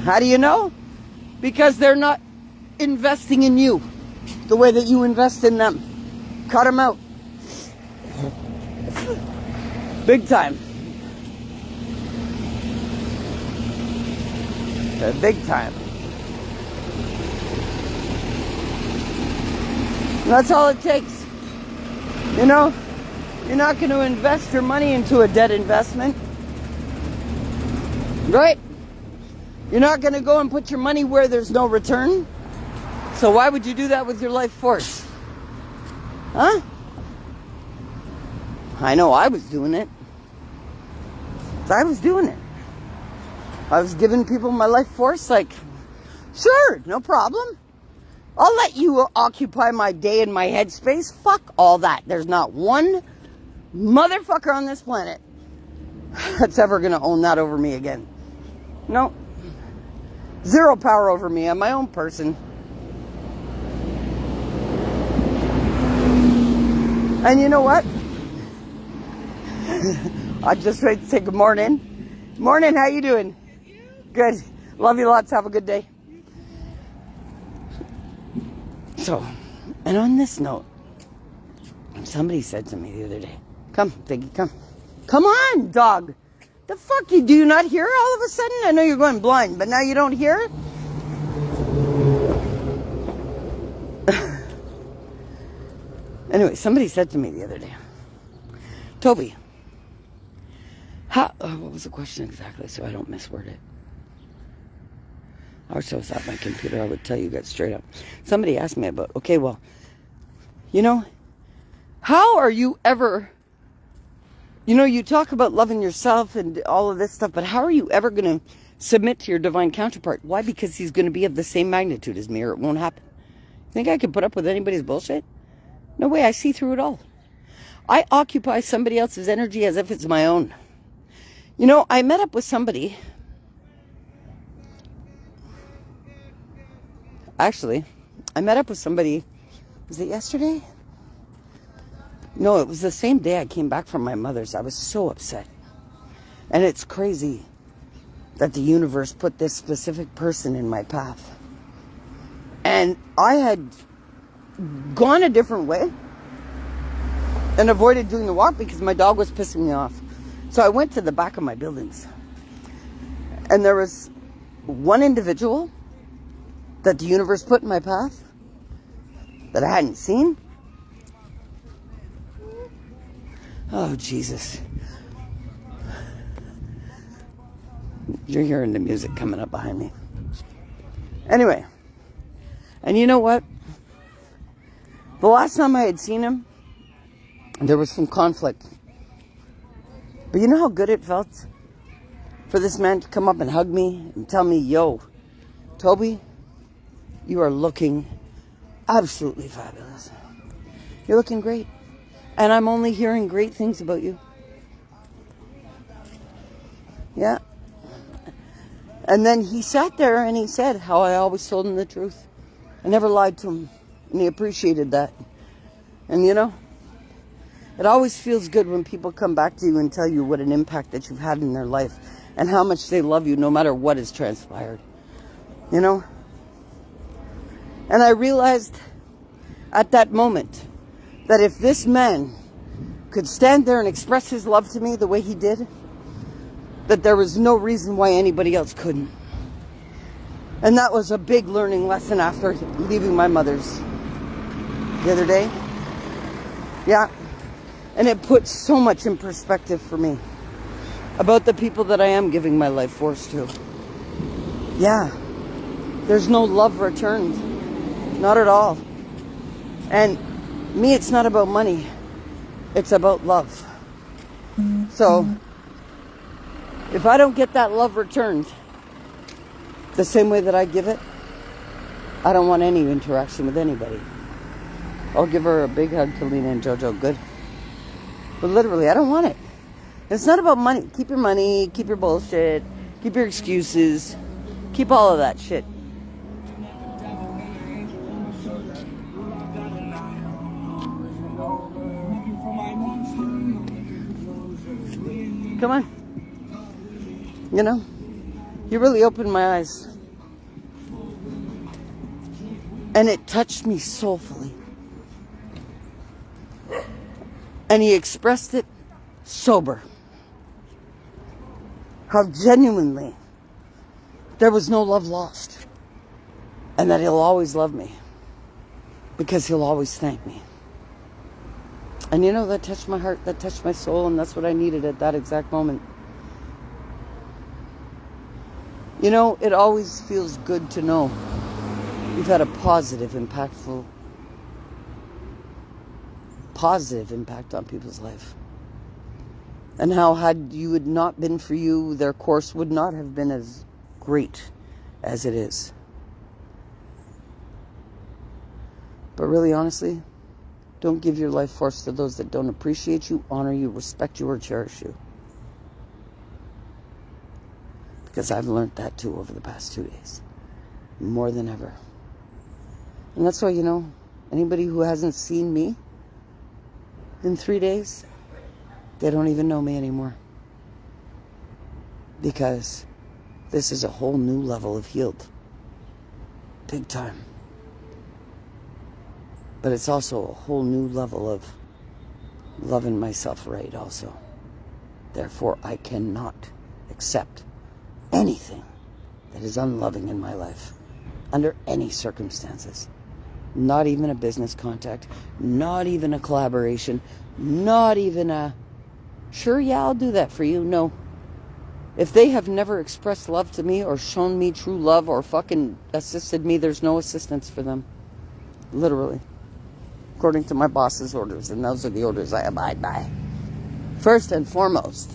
How do you know? Because they're not investing in you the way that you invest in them. Cut them out. Big time. Big time. And that's all it takes. You know, you're not going to invest your money into a dead investment. Right? You're not going to go and put your money where there's no return. So why would you do that with your life force? Huh? I know I was doing it. I was doing it. I was giving people my life force, like, sure, no problem. I'll let you occupy my day and my headspace. Fuck all that. There's not one motherfucker on this planet that's ever going to own that over me again. No. Zero power over me. I'm my own person. And you know what? I just ready to say good morning. Morning, how you doing? Good. Love you lots. Have a good day. So, and on this note, somebody said to me the other day, come, Figgy, come. Come on, dog. The fuck, do you not hear all of a sudden? I know you're going blind, but now you don't hear? Anyway, somebody said to me the other day, Tobi, what was the question exactly so I don't misword it? I wish I was at my computer, I would tell you guys straight up. Somebody asked me about, okay, well, you know, how are you ever, you know, you talk about loving yourself and all of this stuff, but how are you ever going to submit to your divine counterpart? Why? Because he's going to be of the same magnitude as me, or it won't happen. Think I can put up with anybody's bullshit? No way, I see through it all. I occupy somebody else's energy as if it's my own. You know, I met up with somebody. Actually, I met up with somebody, was it yesterday? No, it was the same day I came back from my mother's. I was so upset. And it's crazy that the universe put this specific person in my path. And And I had gone a different way and avoided doing the walk because my dog was pissing me off. So I went to the back of my buildings. And there was one individual that the universe put in my path that I hadn't seen. Oh, Jesus. You're hearing the music coming up behind me. Anyway. And you know what? The last time I had seen him, there was some conflict. But you know how good it felt for this man to come up and hug me and tell me, yo, Tobi, you are looking absolutely fabulous. You're looking great. And I'm only hearing great things about you. Yeah. And then he sat there and he said how I always told him the truth. I never lied to him. And he appreciated that. And you know, it always feels good when people come back to you and tell you what an impact that you've had in their life and how much they love you no matter what has transpired. You know? And I realized at that moment that if this man could stand there and express his love to me the way he did, that there was no reason why anybody else couldn't. And that was a big learning lesson after leaving my mother's the other day. Yeah. And it put so much in perspective for me about the people that I am giving my life force to. Yeah. There's no love returned. Not at all. And me, it's not about money. It's about love. So, if I don't get that love returned the same way that I give it, I don't want any interaction with anybody. I'll give her a big hug to Lena and Jojo. Good. But literally, I don't want it. It's not about money. Keep your money. Keep your bullshit. Keep your excuses. Keep all of that shit. Come on. You know, you really opened my eyes. And it touched me soulfully. And he expressed it sober. How genuinely there was no love lost. And that he'll always love me. Because he'll always thank me. And you know, that touched my heart, that touched my soul, and that's what I needed at that exact moment. You know, it always feels good to know you've had a positive impact on people's life. And how had you had not been for you, their course would not have been as great as it is. But really, honestly, don't give your life force to those that don't appreciate you, honor you, respect you, or cherish you. Because I've learned that too over the past 2 days. More than ever. And that's why, you know, anybody who hasn't seen me in 3 days, they don't even know me anymore. Because this is a whole new level of healed. Big time. But it's also a whole new level of loving myself right also. Therefore, I cannot accept anything that is unloving in my life under any circumstances. Not even a business contact, not even a collaboration, not even a, sure, yeah, I'll do that for you. No. If they have never expressed love to me or shown me true love or fucking assisted me, there's no assistance for them. Literally. According to my boss's orders, and those are the orders I abide by. First and foremost.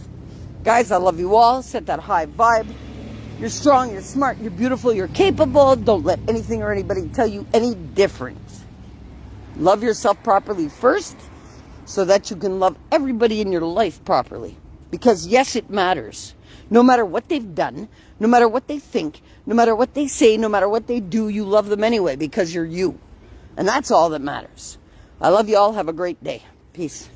Guys, I love you all. Set that high vibe. You're strong, you're smart, you're beautiful, you're capable. Don't let anything or anybody tell you any different. Love yourself properly first so that you can love everybody in your life properly. Because yes, it matters. No matter what they've done, no matter what they think, no matter what they say, no matter what they do, you love them anyway because you're you. And that's all that matters. I love you all. Have a great day. Peace.